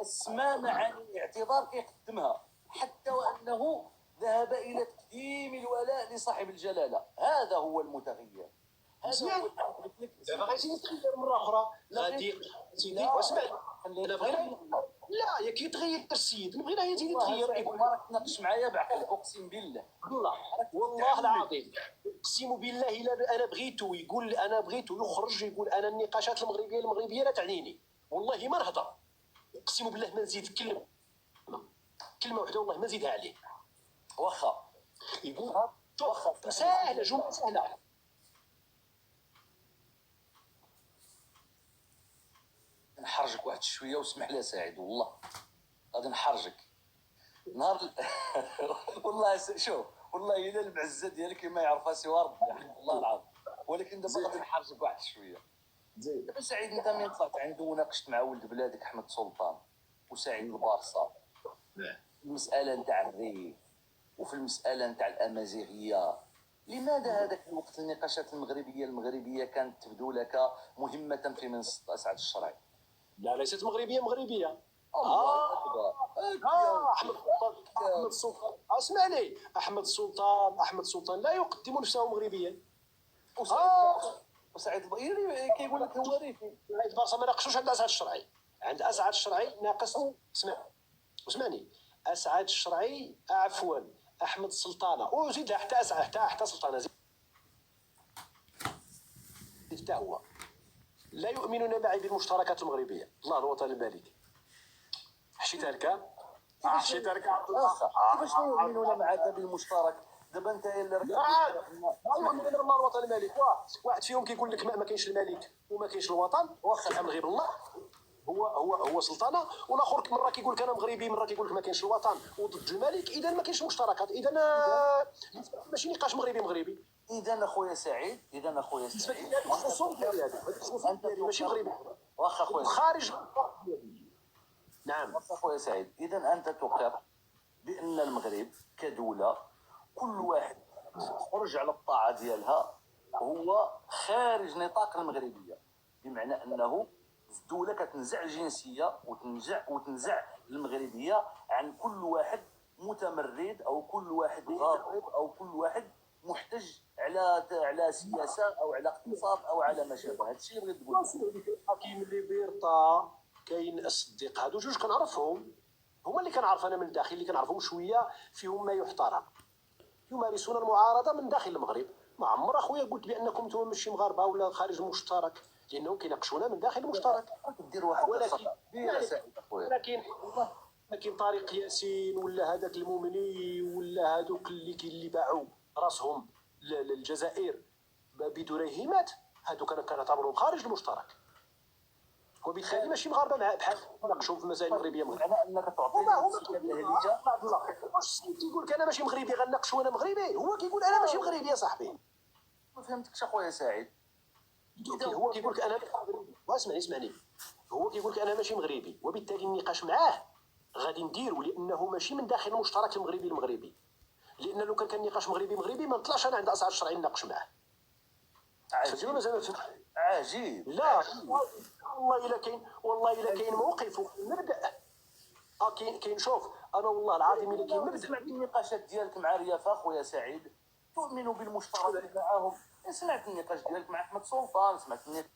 السمانه عن الاعتذار كيقدمها، حتى وانه ذهب الى تقديم الولاء لصاحب الجلاله. هذا هو المتغير. مزيان. دابا غادي يتغير مره اخرى. غادي سيدي اسمع، انا بغينا لا يا كيتغير السيد بغينا يزيد يتغير. يقول ما راك تناقش معايا بعقل، اقسم بالله والله العظيم اقسم بالله الا انا بغيتو يقول، انا بغيتو يخرج يقول انا النقاشات المغربيه لا تعنيني، والله ما نهضر، اقسم بالله ما نزيد كلمه واحده، والله ما نزيدها عليه. واخا يقول سهله، جمله سهله. نحرجك واحد شويه واسمح لي سعيد، والله غادي نحرجك نهار والله شوف، والله الا المعزه ديالك ما يعرفها سوى ربي، والله العظيم، ولكن دابا غادي نحرجك واحد شويه. دابا سعيد انت من طلعت عنده وناقشت مع ولد بلادك احمد سلطان وسعيد البارصه المساله نتاع الريف وفي المساله نتاع الامازيغيه، لماذا هذاك الوقت النقاشات المغربيه كانت تبدو لك مهمه في منصه اسعد الشرعي؟ لا ليست مغربيه الله اكبر. احمد سلطان اسمع لي، احمد سلطان لا يقدم نفسه مغربيا. وسعيد البيري كيقول لك هو ريفي. سعيد البارصه ما ناقشوش عند اسعد الشرعي، عند اسعد الشرعي ناقص. اسمعني اسعد الشرعي عفوا احمد سلطانه وزيد لها حتى اسعد حتى سلطانه زيد حتى هو لا يؤمنون معي بالمشتركات المغربيه. الله الوطن الملكي حشيتها لك حشيتها لك. كيفاش لا يؤمنون معك بالمشترك؟ دابا انت اللي راك يؤمنون بالله الوطن الملك. واحد فيهم كيقول لك ما كاينش الملك وما كاينش الوطن، واخا الامر غير الله، هو سلطنه. والاخر مره كيقول لك انا مغربي، مره كيقول لك ما كاينش الوطن وضد الملك. اذا ما كاينش مشتركات، اذا ماشي نقاش مغربي. اذا اخويا سعيد انت ماشي مغربي واخا اخويا خارج. نعم واخا اخويا سعيد، اذا انت تقر بان المغرب كدوله كل واحد خرج على الطاعه ديالها هو خارج نطاق المغربيه، بمعنى انه الدوله كتنزع الجنسيه وتنزع المغربيه عن كل واحد متمرد او كل واحد غاضب او كل واحد محتج على سياسه او على اقتصاد او على ما شابه. هذا الشيء اللي بغيت تقول. كاين ليبرتا، كاين الصديق، هادو جوج كنعرفهم، هما اللي كنعرف انا من الداخل، اللي كنعرفهم شويه فيهم ما يحترم، يمارسون المعارضه من داخل المغرب. ما عمر اخويا قلت بانكم انتم ماشي مغاربه ولا خارج المشترك، لانهم كيناقشونا من داخل المشترك. دير واحد لكن طارق ياسين ولا هذاك المؤمني ولا هذوك اللي باعوا راسهم للجزائر بدريهمات، هذوك انا كنعتبرهم خارج المشترك، وبالتالي ماشي مغاربه مع بحال ناقشوا في المسائل المغربيه. معنى انك تعطي التهليجه. واش كيقول لك انا ماشي مغربي غنناقشوا انا مغربي؟ هو كيقول انا ماشي مغربي يا صاحبي. ما فهمتكش اخويا سعيد. هو كيقول لك انا اسمعني هو كيقول لك انا ماشي مغربي، وبالتالي النقاش معاه غادي نديرو لانه ماشي من داخل المشترك المغربي. لان لو كان نقاش مغربي ما نطلعش انا عند اسعد الشرعي نناقش معاه. عجيب. لا والله الا كاين موقف نبدا. كاين شوف انا والله العظيم الا كاين نبدا. سمعت النقاشات ديالك مع ريافه اخويا سعيد، تؤمن بالمشترك معاهم. سمعت النقاش ديالك مع احمد سلطان، سمعت النقاش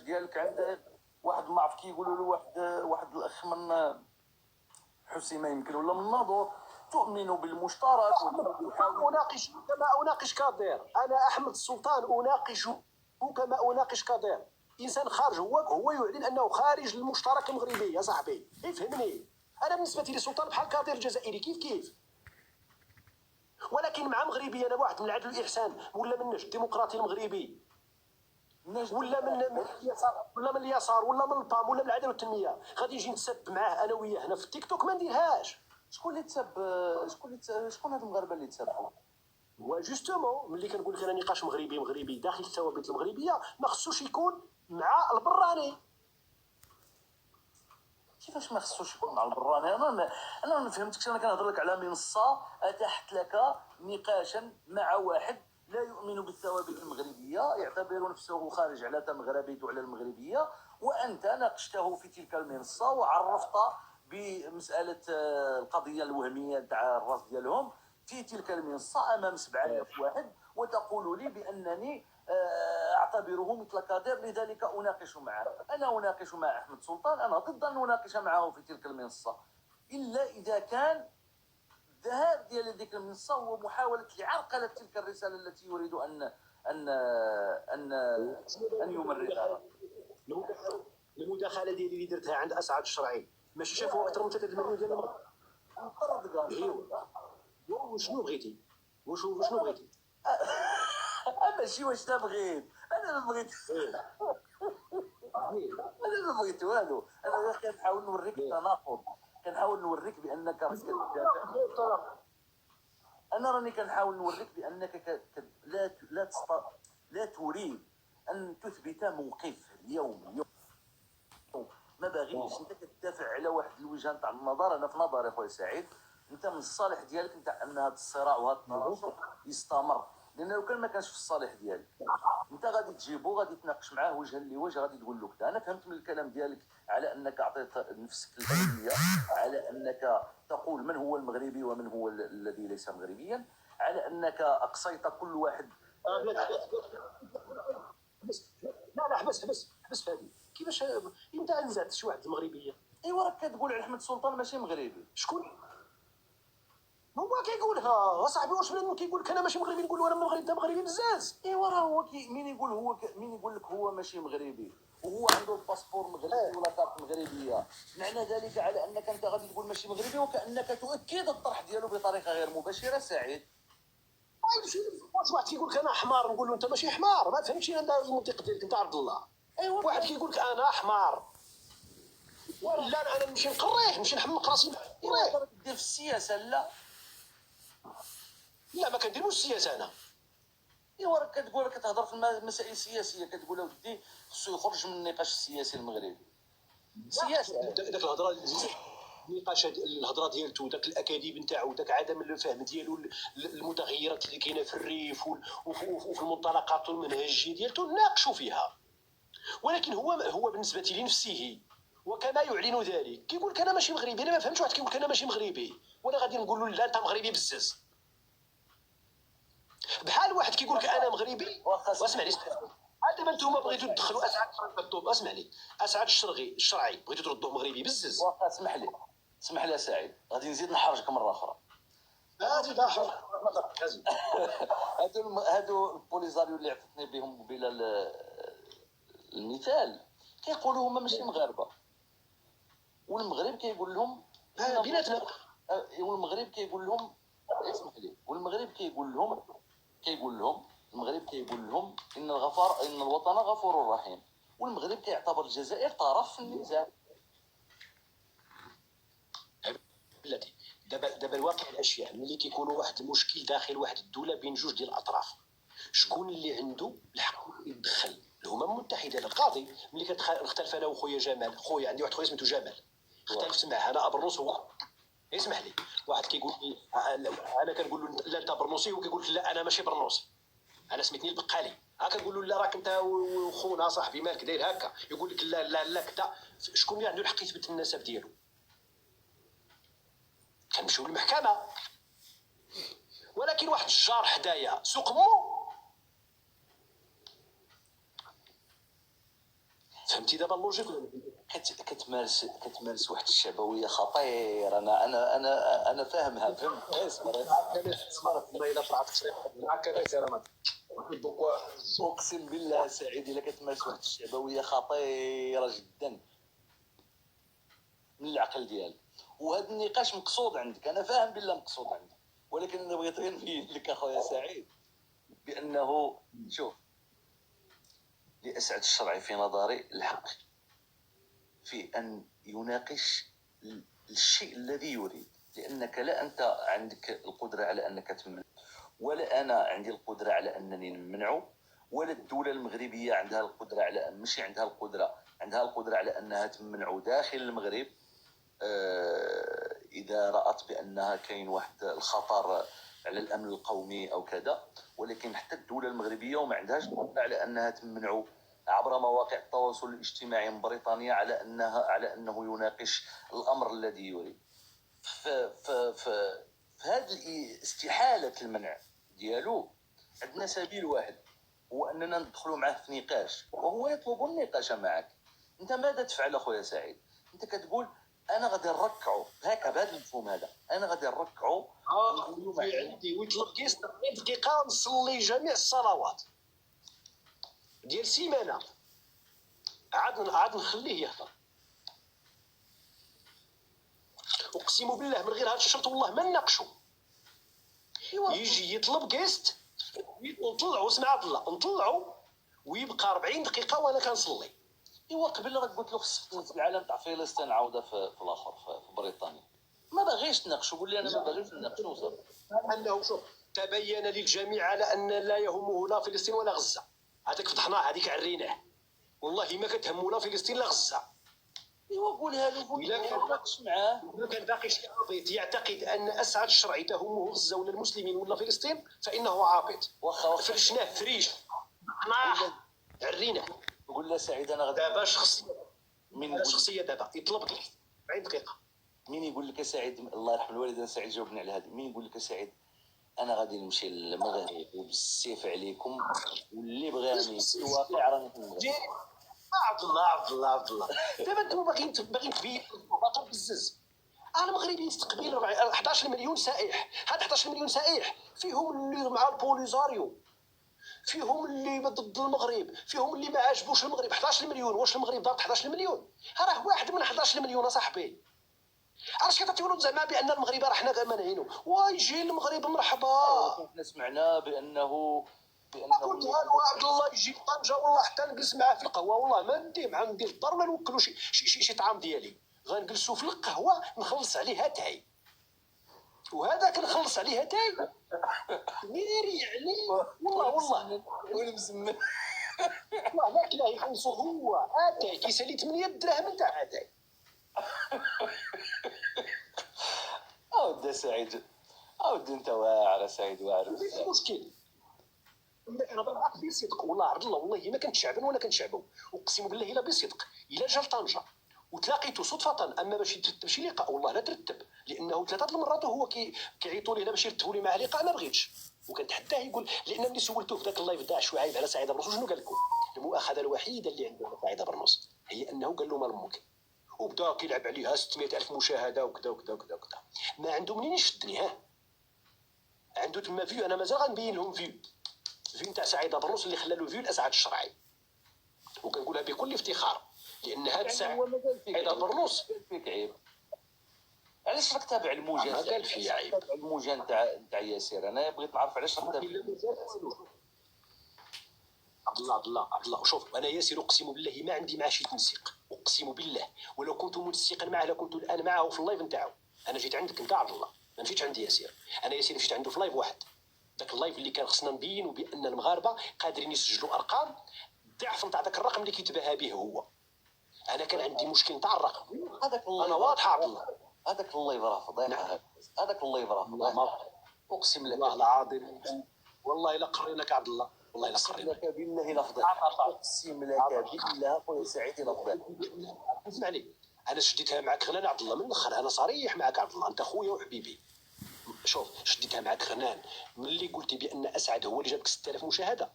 ديالك عند واحد ما عرف كيقولوا له واحد الاخ من حسيمه يمكن ولا من الناظور. تؤمن بالمشترك اناقش كما اناقش كادير. انا احمد السلطان اناقش كما اناقش كادير، انسان خارج. هو يعلن انه خارج المشترك المغربي يا صاحبي، افهمني. انا بالنسبه لي سلطان بحال كادير الجزائري كيف، ولكن مع مغربي انا واحد من العدل والاحسان ولا من النهج الديمقراطي المغربي ولا من اليسار ولا من اليسار ولا من البام ولا من العداله والتنميه، غادي نجي نتسب معاه انا وياه هنا في التيك توك؟ ما نديرهاش. شكون هاد المغاربه اللي تسبوا؟ وجوستومون ملي كنقول لك انا نقاش مغربي داخل الثوابت المغربيه ما خصوش يكون مع البراني. كيفاش ما خصوش يكون مع البراني؟ انا ما فهمتكش. انا كنهضر لك على منصه اتاحت لك نقاشا مع واحد لا يؤمن بالثوابت المغربيه، يعتبر نفسه خارج على مغربيته على المغربيه، وانت ناقشته في تلك المنصه وعرفت بمساله القضيه الوهميه تاع الراس ديالهم في تلك المنصه امام 7000 واحد، وتقول لي بانني اعتبره مثل كادر، لذلك اناقش معه. انا اناقش مع احمد سلطان، انا ضد ان اناقش معه في تلك المنصه، الا اذا كان الذهاب ديال ديك المنصه هو محاوله لعرقله تلك الرساله التي يريد ان ان يمررها. المداخله ديالي اللي درتها عند اسعد الشرعي ماشي شافوا اكثر من 3 مليون ديال المغرب. وشنو بغيتي؟ شنو بغيتي؟ ماشي واش تبغيت، انا ما بغيت انا ما بغيت والو. انا كنحاول نوريك التناقض، كنحاول نوريك بانك راك كتدافع. انا راني كنحاول نوريك بانك لا تريد ان تثبت موقف اليوم. ما باغيش، انت كتدافع على واحد الوجهه تاع النظر. انا في نظري اخويا سعيد انت من الصالح ديالك انت ان هذا الصراع وهذا التناقض يستمر، لان لو كان ما كانش في الصالح ديالك انت غادي تجيبو غادي تناقش معاه وجها لوجه، غادي تقول له كذا. انا فهمت من الكلام ديالك على انك اعطيت نفسك الاولويه، على انك تقول من هو المغربي ومن هو الذي ليس مغربيا، على انك اقصيت كل واحد. لا حبس هذه. كيفاش انت نزعت شي واحد المغربيه؟ ايوا راك كتقول على احمد سلطان ماشي مغربي. شكون هو كيقولها اصاحبي؟ واش بنادم كيقول لك انا ماشي مغربي نقول له انا مغربي؟ انت مغربي بزاز. ايوا راه هو مين يقول مين يقول لك هو ماشي مغربي وهو عنده الباسبور مغربي ولا كارت مغربيه، معنى ذلك على انك انت غادي تقول ماشي مغربي وكانك تؤكد الطرح ديالو بطريقه غير مباشره. سعيد واش واحد كيقول لك انا حمار نقول له انت ماشي حمار؟ ما فهمتش انت المنطق ديالك انت عبد الله. ايوا واحد كيقول لك انا حمار ولا انا نمشي نقريه نمشي نحمق راسي ايوا دير في السياسه. لا ما كنديروش السياسه انا. ايوا راك كتقول كتهضر في المسائل السياسيه، كتقول اودي خصو يخرج من النقاش السياسي المغربي. سياسه داك الهضره النقاش الهضره ديالته داك الاكاذيب نتاعو داك عدم الفهم ديالو المتغيرات اللي كاينه في الريف وفي المنطلقات المنهجيه ديالته ناقشوا فيها. ولكن هو بالنسبه لنفسه وكما يعلن ذلك كيقول لك انا ماشي مغربي. انا ما فهمتش واحد كيقول لك انا ماشي مغربي وانا غادي نقول له لا انت مغربي بزاز. بحال واحد كيقول لك انا مغربي. واسمعني دابا نتوما بغيتو تدخلوا اسعد اسمعني اسعد الشرعي بغيتو تردوه مغربي بزاز. واخا اسمح لي سعيد، غادي نزيد نحرجك مره اخرى. هادي داخل هادو البوليزاريو اللي عطيتني بهم بلا المثال كيقولوا هما ماشي مغاربه، والمغرب كيقول لهم بيناتنا. والمغرب كيقول لهم اسمح لي، والمغرب كيقول لهم المغرب كيقول لهم ان الوطن غفور رحيم، والمغرب كيعتبر الجزائر طرف في النزاع. بلاتي دابا الواقع الاشياء ملي كيكونوا واحد المشكل داخل واحد الدوله بين جوج ديال الاطراف، شكون اللي عنده الحق يتدخل؟ الامم المتحده. القاضي ملي كنختلف انا وخويا جمال، خويا عندي واحد خويا سميتو جمال، اختلفت معاه انا ابرنوس هو اسمح لي، واحد كيقول لي انا كنقول له لا انت برنوسي، هو كيقول لك لا انا ماشي برنوسي، انا سميتني البقالي. كنقول له لا راك انت وخونا صاحبي مالك داير هكا، يقول لك لا كذا. شكون اللي عنده الحق يثبت النسب ديالو؟ كنمشيو للمحكمه. ولكن واحد الجار حدايا سوق مو، فهمتي دابا اللوجيك؟ كتمارس واحد الشعبويه خطير. انا فاهمها. فهمت اقسم بالله سعيد الا كتمارس واحد الشعبويه خطيره جدا من العقل ديالك. وهذا النقاش مقصود عندك، انا فاهم بالله مقصود عندك، ولكن انا بغيت غير نبين لك اخويا سعيد بانه شوف، لأسعد الشرعي في نظري الحق في أن يناقش الشيء الذي يريد، لأنك لا أنت عندك القدرة على أنك تمنع، ولا أنا عندي القدرة على أنني نمنعه، ولا الدولة المغربية عندها القدرة على ماشي عندها القدرة على أنها تمنعه داخل المغرب. اذا رات بانها كاين واحد الخطر على الامن القومي او كذا، ولكن حتى الدوله المغربيه وما عندهاش القدره على انها تمنعه عبر مواقع التواصل الاجتماعي من بريطانيا على انه يناقش الامر الذي يريد. فهذه استحاله المنع ديالو عندنا سبيل واحد، هو اننا ندخلوا معه في نقاش، وهو يطلب النقاش معك. انت ماذا تفعل اخويا سعيد؟ انت كتقول انا غادي نركعوا هكا بهذا المفهوم هذا، انا غادي نركعوا في عندي ويطلب كيس 40 دقيقه نصلي جميع الصلوات ديال سيمانه، عاد نخليه يهضر. اقسم بالله من غير هذا الشرط والله ما نناقشوا. يجي يطلب كيست ونطلعوا، اسمع عبد الله، نطلعوا ويبقى 40 دقيقه وانا كنصلي. ايوا قبل راه قلت له خصك العالم تاع فلسطين عاوده في الاخر في بريطانيا، ما باغيش تناقشوا، قول لي انا ما باغيش نناقشوا وصافي. انه شوف تبين للجميع على ان لا يهمه لا فلسطين ولا غزه. هذاك فضحناه، هذيك عريناه، والله ما كتهمو لا فلسطين لا غزه. ايوا قولها له، قول له ناقش معاه. إذا كان باقي شي عبيط يعتقد ان اسعد الشرعي تهمه غزه ولا المسلمين ولا فلسطين فانه عابط. واخا فرشناه فريش عريناه. قول له سعيد انا غادي دابا شخصيه من شخصيه دابا يطلب 40 دقيقه. مين يقول لك يا سعيد، الله يرحم الوالدين سعيد جاوبني على هذه، مين يقول لك يا سعيد انا غادي نمشي للمغرب وبالسيف عليكم واللي بغاني واقع راني في المغرب. عبد الله دابا انتم باغيين تبين باطل بزز. انا مغربي مستقبل 11 مليون سائح. هاد 11 مليون سائح فيهم اللي مع البوليزاريو، فيهم اللي ضد المغرب، فيهم اللي ما عاجبوش المغرب. 11 مليون، واش المغرب ضابط 11 مليون؟ راه واحد من 11 مليون اصاحبي. علاش كتعطيو زعما بان المغرب راه حنا مانعينو؟ ويجي المغرب مرحبا. كنا سمعنا بانه قلتها له عبد الله يجي طنجه والله حتى نجلس معاه في القهوه، والله ما نديه معاه ندير الدار ولا نوكلو شي طعام ديالي. غنجلسو في القهوه نخلص عليه تاي، وهذاك نخلص عليه تاي نيري يعني. والله ونمسمن هذاك لا يخلصو هو اتاي كيسالي 8 دراهم نتاع اتاي. اودي سعيد، اودي انت واعر سعيد واعر ماشي مشكل. انا معاك بصدق والله عبد الله، والله ما كنت شعبان ولا كنت شعبو، اقسم بالله الا بصدق. الا جا لطنجه وتلاقيته صدفه، اما باش يترتب شي لقاء والله لا ترتب، لانه 3 المرات وهو كيعيطوا لي لا باش يرتبوا لي معاه لقاء ما بغيتش. وكنتحداه يقول، لان ملي سولته في ذاك اللايف تاع شعيب على سعيد برنوس شنو قال لكم؟ المؤاخذه الوحيده اللي عنده سعيد برنوس هي انه قال له مال امك، وبدا كيلعب عليها 600,000 مشاهده وكذا وكذا وكذا وكذا. ما عنده منين يشدني، ها عنده تما فيو. انا مازال غنبين لهم فيو نتاع سعيد برنوس اللي خلى له فيو الاسعد الشرعي، وكنقولها بكل افتخار، لان هذا سعيد برنوس فيك عيب. علاش راك تابع الموجه؟ ما قال في عيب. تابع الموجه نتاع ياسر. انا بغيت نعرف علاش راك تابع. عبد الله شوف، انا ياسر اقسم بالله ما عندي معاه شي تنسيق، اقسم بالله. ولو كنت منسقا معه لكنت الان معه في اللايف نتاعو. انا جيت عندك انت عبد الله، ما مشيتش عند ياسر. انا ياسر مشيت عنده في لايف واحد، ذاك اللايف اللي كان خصنا نبينوا بان المغاربه قادرين يسجلوا ارقام ضعف نتاع ذاك الرقم اللي كيتباهى به هو. انا كان عندي مشكل نتاع الرقم. هذاك انا واضحه عبد الله، هذاك اللايف راه فضيحه. هذاك اللايف راه فضيحه، اقسم لك والله العظيم. والله الا قريناك عبد الله، والله الا قريناك. لك بالله لا فضيحه، اقسم لك بالله خويا سعيد لا فضيحه. اسمعني، انا شديتها معك غنان عبد الله من الاخر، انا صريح معك عبد الله، انت خويا وحبيبي. شوف شديتها معك غنان ملي قلتي بان اسعد هو اللي جابك 6000 مشاهده.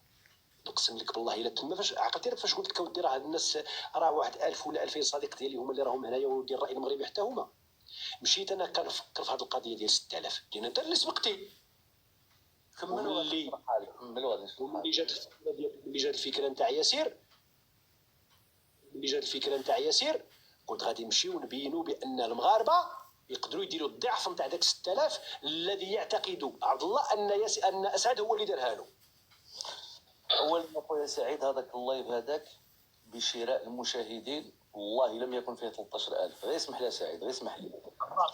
نقسم لك بالله الا تما فاش عقلتي فاش قلت لك اودي راه الناس راه واحد 1000 ولا 2000 صديق ديالي هما اللي راهم هنايا ودي الراي المغربي حتى هما. مشيت انا كنفكر في هذه القضيه ديال 6000، لان انت اللي سبقتي. اللي جات الفكره نتاع ياسير، قلت غادي نمشيو ونبينوا بان المغاربه يقدروا يديروا الضعف نتاع داك 6000 الذي يعتقد عبد الله ان اسعد هو اللي دارها له. اولا خويا سعيد هذاك اللايف هذاك بشراء المشاهدين والله لم يكن فيه 13,000. غير اسمح لي سعيد، غير اسمح لي.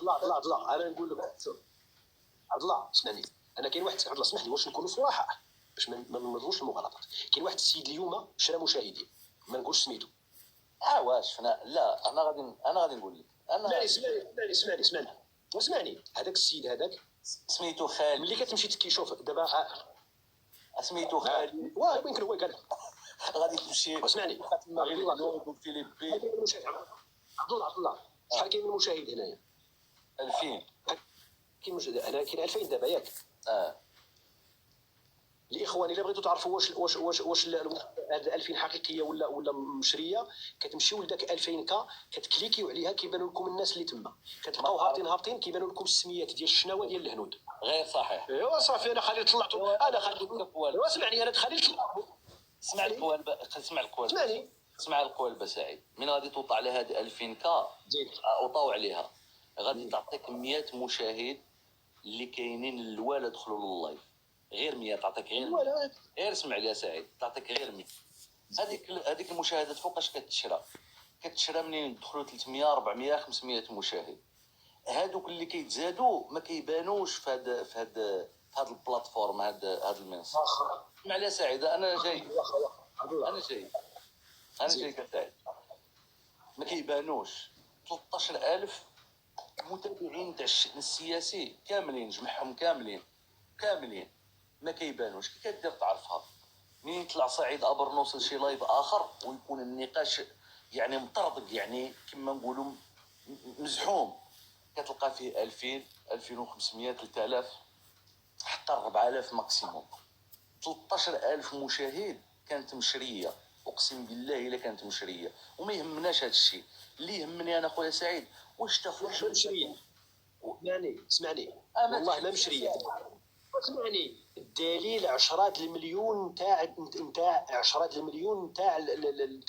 لا انا نقول لك عبد الله اسمعني. انا كاين واحد عبد الله اسمح لي واش نكونوا صراحه باش ما نمرروش المغالطات. كاين واحد السيد اليوم شرا مشاهدين، ما نقولش سميتو، واش لا انا غادي نقول لك انا اسمعني هذاك السيد هذاك سميتو خالد ملي كتمشي تكيشوف دابا سميتو خالد يمكن هو قال غادي تمشي اسمعني تما غير يقول فيليبي عبد الله شحال كاين من مشاهد هنايا 2000 كاين كاين 2000 دابا ياك الاخوان الا بغيتوا تعرفوا واش هاد 2000 حقيقيه ولا مشريه كتمشيو لذاك 2000 كتكليكيو عليها كيبانوا لكم الناس اللي تما كتلقاو هابطين كيبانوا لكم السميات ديال الشناوه ديال الهنود غير صحيح. ايوا صافي انا خليت طلعتوا انا خليت ايوا سمعني انا خليت اسمع القوالب اسمع القوالب سعيد من غادي توطى على هذه 2000 وطاو عليها غادي تعطيك 100 مشاهد اللي كاينين الاولى دخلوا لللايف غير 100 تعطيك غير اسمع لي يا سعيد تعطيك غير 100 هذيك المشاهدات فوقاش كتشرى منين يدخلوا 300 400 500 مشاهد هادوك اللي كيتزادوا ما كيبانوش في هاد البلاتفورم هاد المنصه اسمع لي يا سعيد انا جاي كسعيد ما كيبانوش 13000 متابعين تاع الشأن السياسي كاملين جمعهم كاملين ما كيبانوش كي كدير تعرفها منين يطلع سعيد ابرنوس لشي لايف اخر ويكون النقاش يعني مطردق يعني كما نقولوا مزحوم كتلقى فيه 2000 2500 3000 حتى 4000 ماكسيموم 13000 مشاهد كانت مشريه اقسم بالله الا كانت مشريه وما يهمناش هذا الشيء اللي يهمني انا خويا سعيد واش تاخذ مشريه اسمعني والله ما مشريه اسمعني الدليل عشرات المليون تاع عشرات المليون تاع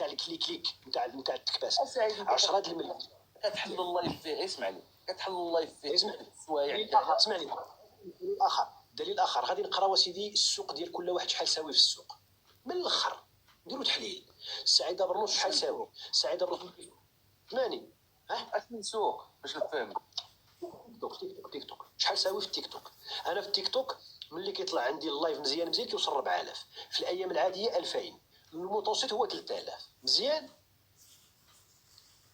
الكليك تاع التكباس عشرات المليون كتحل اللايف فيه اسمع لي كتحل اللايف فيه اسمعني دليل اخر غادي نقراو سيدي السوق ديال كل واحد شحال ساوي في السوق من الاخر نديرو تحليل سعيد ابرنوس شحال ساوي سعيد ابرنوس اسمعني اش من سوق باش نفهم تيك توك شحال ساوي في التيك توك انا في التيك توك ملي كيطلع عندي اللايف مزيان كيوصل 4000 في الايام العاديه 2000 المتوسط هو 3000 مزيان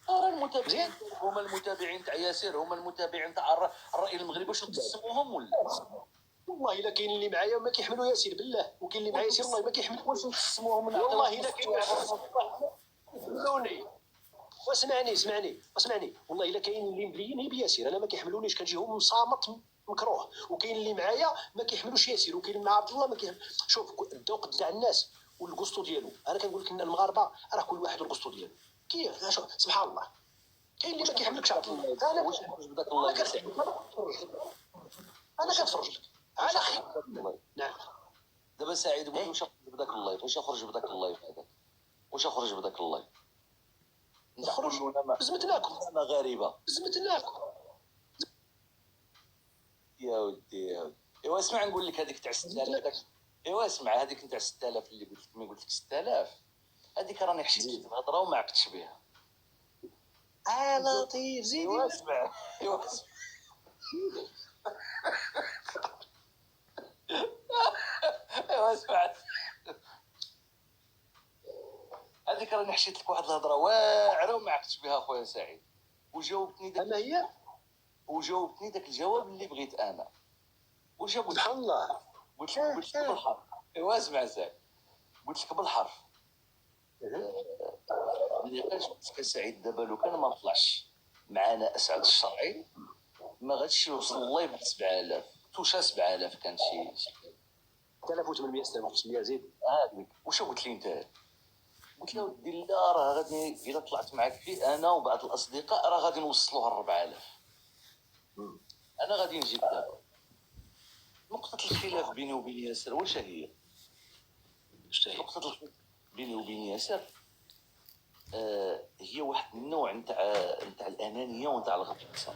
المتابعين هما المتابعين تاع ياسر هما المتابعين تاع الرأي المغربي واش نقسموهم ولا والله الا كاين اللي معايا ما كيحملوا ياسر بالله وكاين اللي معايا ياسر والله ما كيحمل واش نقسموهم والله الا كاين اسمعني والله الا كاين اللي مبليين بياسر انا ما كيحملونيش كنجيهم مصامت مكروه وكاين اللي معايا ما كيحملوش ياسر وكاين مع عبد الله ما كيحمل شوف الذوق تاع الناس والقسطو ديالو انا كنقول لك ان المغاربه راه كل واحد والقسطو ديالو كيف سبحان الله كاين اللي ما كيحملكش عبد الله انا واش نخرج بداك الله انا كنتفرج لك على خير نعم دابا سعيد واش نخرج بداك اللايف واش نخرج بداك اللايف هذاك واش نخرج بداك اللايف نخرج زمتناكم مغاربه زمتناكم يا ودي ايوا اسمع نقول لك هذيك تاع 6000 ايوا اسمع هذيك تاع 6000 اللي قلت لك ملي قلت لك 6000 هذيك راني حشيت الهضره وما عقدتش بها لطيف زيدي ايوا اسمع ايوا اسمع هذيك راني حشيت لك واحد الهضره واعره وما عقدتش بها خويا سعيد وجاوبتني داك اما هي وجاوبتني داك الجواب اللي بغيت انا وجاوبت سبحان الله قلت لك بالحرف ايوا اسمع سعيد قلت لك بالحرف النقاش قلت لك سعيد دابا لو كان ما طلعش معنا اسعد الشرعي ما غاديش يوصل الله ب 7000 توشا 7000 كان شي 3800 6500 زيد هذيك واش قلت لي انت قلت له ودي لا راه غادي الا طلعت معاك فيه انا وبعض الاصدقاء راه غادي نوصلوها 4000 انا غادي نجيب دابا نقطة الخلاف بيني وبين ياسر واش هي؟ نقطة الخلاف بيني وبين ياسر هي واحد النوع نتاع الانانية ونتاع الغطرسة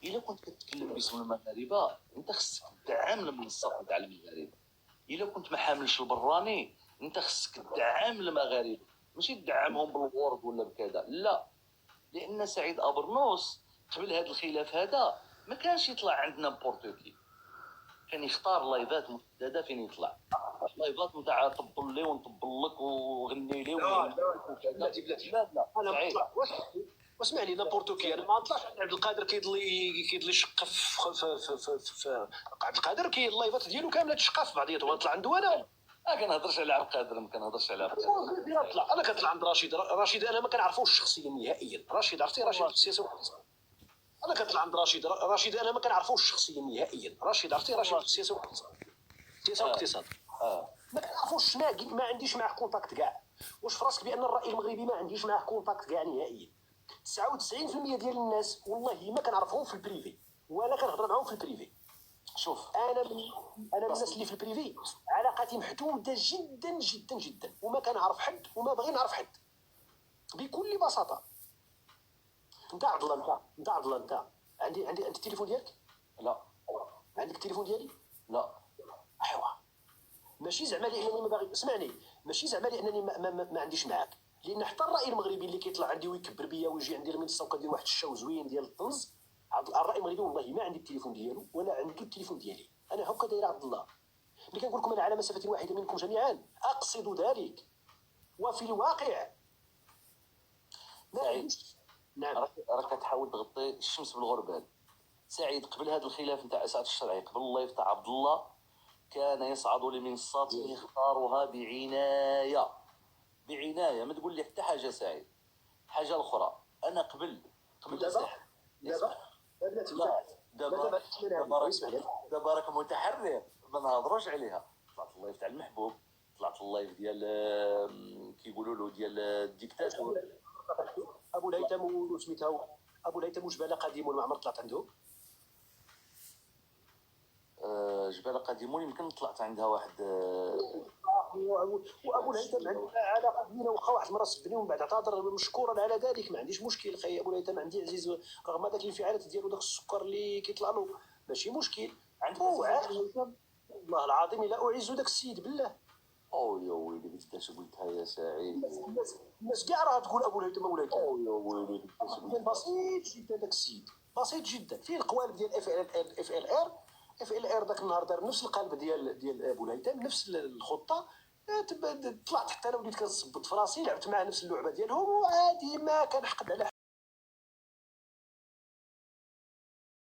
الا كنت كتكلم باسم المغاربة انت خصك تدعم المنصات نتاع المغاربة الا كنت ما حاملش البراني انت خصك تدعم المغاربه ماشي تدعمهم بالورد ولا بكذا لا لان سعيد ابرنوس قبل هذا الخلاف هذا ما كانش يطلع عندنا بورتوكي كان يختار لايفات محدده فين يطلع اللايفات نتاع طبل لي ونطبل لك وغني لي بلاتي لا انا ما سعيد نطلع واسمع لي نابورتوكي، انا ما نطلعش عند عبد القادر كيضل يشق في عبد القادر اللايفات ديالو كامله تشقى في بعضياتهم، نطلع عنده انا ما كنهضرش على عبد القادر، ما كنهضرش على عبد القادر. نطلع انا كنطلع عند رشيد انا ما كنعرفوش شخصيا نهائيا. رشيد عرفتي رشيد في السياسه والاقتصاد، انا كنطلع عند رشيد انا ما كنعرفوش شخصيا نهائيا. رشيد عرفتي رشيد في السياسه والاقتصاد، السياسه والاقتصاد ما كنعرفوش، ما عنديش معاه كونتاكت كاع. واش في راسك بان الراي المغربي ما عنديش معاه كونتاكت كاع نهائيا؟ 99% ديال الناس والله ما كنعرفهم في البريفي ولا كنهضر معاهم في البريفي. شوف انا من الناس اللي في البريفي علاقاتي محدوده جدا جدا جدا، وما كنعرف حد وما باغي نعرف حد بكل بساطه. انت عبد الله، انت عندي التليفون ديالك؟ لا. عندك التليفون ديالي؟ لا. ايوا ماشي زعما لانني ما باغي، اسمعني، ماشي زعما لانني ما عنديش معاك، لان حتى الراي المغربي اللي كيطلع عندي ويكبر بيا ويجي عندي المنصه وكندير واحد الشو زوين ديال الطنز، الراي المغربي والله ما عندي التليفون ديالو ولا عنده التليفون ديالي. انا هكا داير عبد الله، ملي كنقول لكم انا على مسافه واحده منكم جميعا اقصد ذلك، وفي الواقع ما عنديش. نعم راك كتحاول تغطي الشمس بالغربال. سعيد قبل هذا الخلاف نتاع اسعاد الشرعي، قبل اللايف تاع عبد الله، كان يصعد لمنصات يختارها بعنايه بعنايه. ما تقول لي حتى حاجه سعيد. حاجه اخرى، انا قبل دابا راك متحرر، ما نهضروش عليها. طلعت اللايف تاع المحبوب، طلعت اللايف ديال كيقولوا له ديال الديكتاتور ابو الهيثم وسميتها ابو الهيثم وجباله قديم، ما عمرك طلعت عنده؟ جبال قديمون يمكن طلعت عندها واحد وابو الهيثم عنده علاقه بينا، واخا واحد المره سبني ومن بعد اعتذر مشكورا على ذلك، ما عنديش مشكل. خي ابو الهيثم عندي عزيز، رغم هذاك الانفعالات ديالو داك السكر اللي كيطلع له ماشي مشكل. عندك والله العظيم الا اعز داك السيد بالله. او يا ويلي بنت اش قلتها يا سعيد. الناس كاع راه تقول ابو الهيثم ابو الهيثم. او يا ويلي بسيط جدا داك السيد، بسيط جدا. فيه القوالب ديال اف ال ار داك النهار دار نفس القالب ديال ابو الهيثم، نفس الخطه. طلعت حتى انا وليت كنصبط في راسي، لعبت معاه نفس اللعبه ديالهم وعادي، ما كنحقد على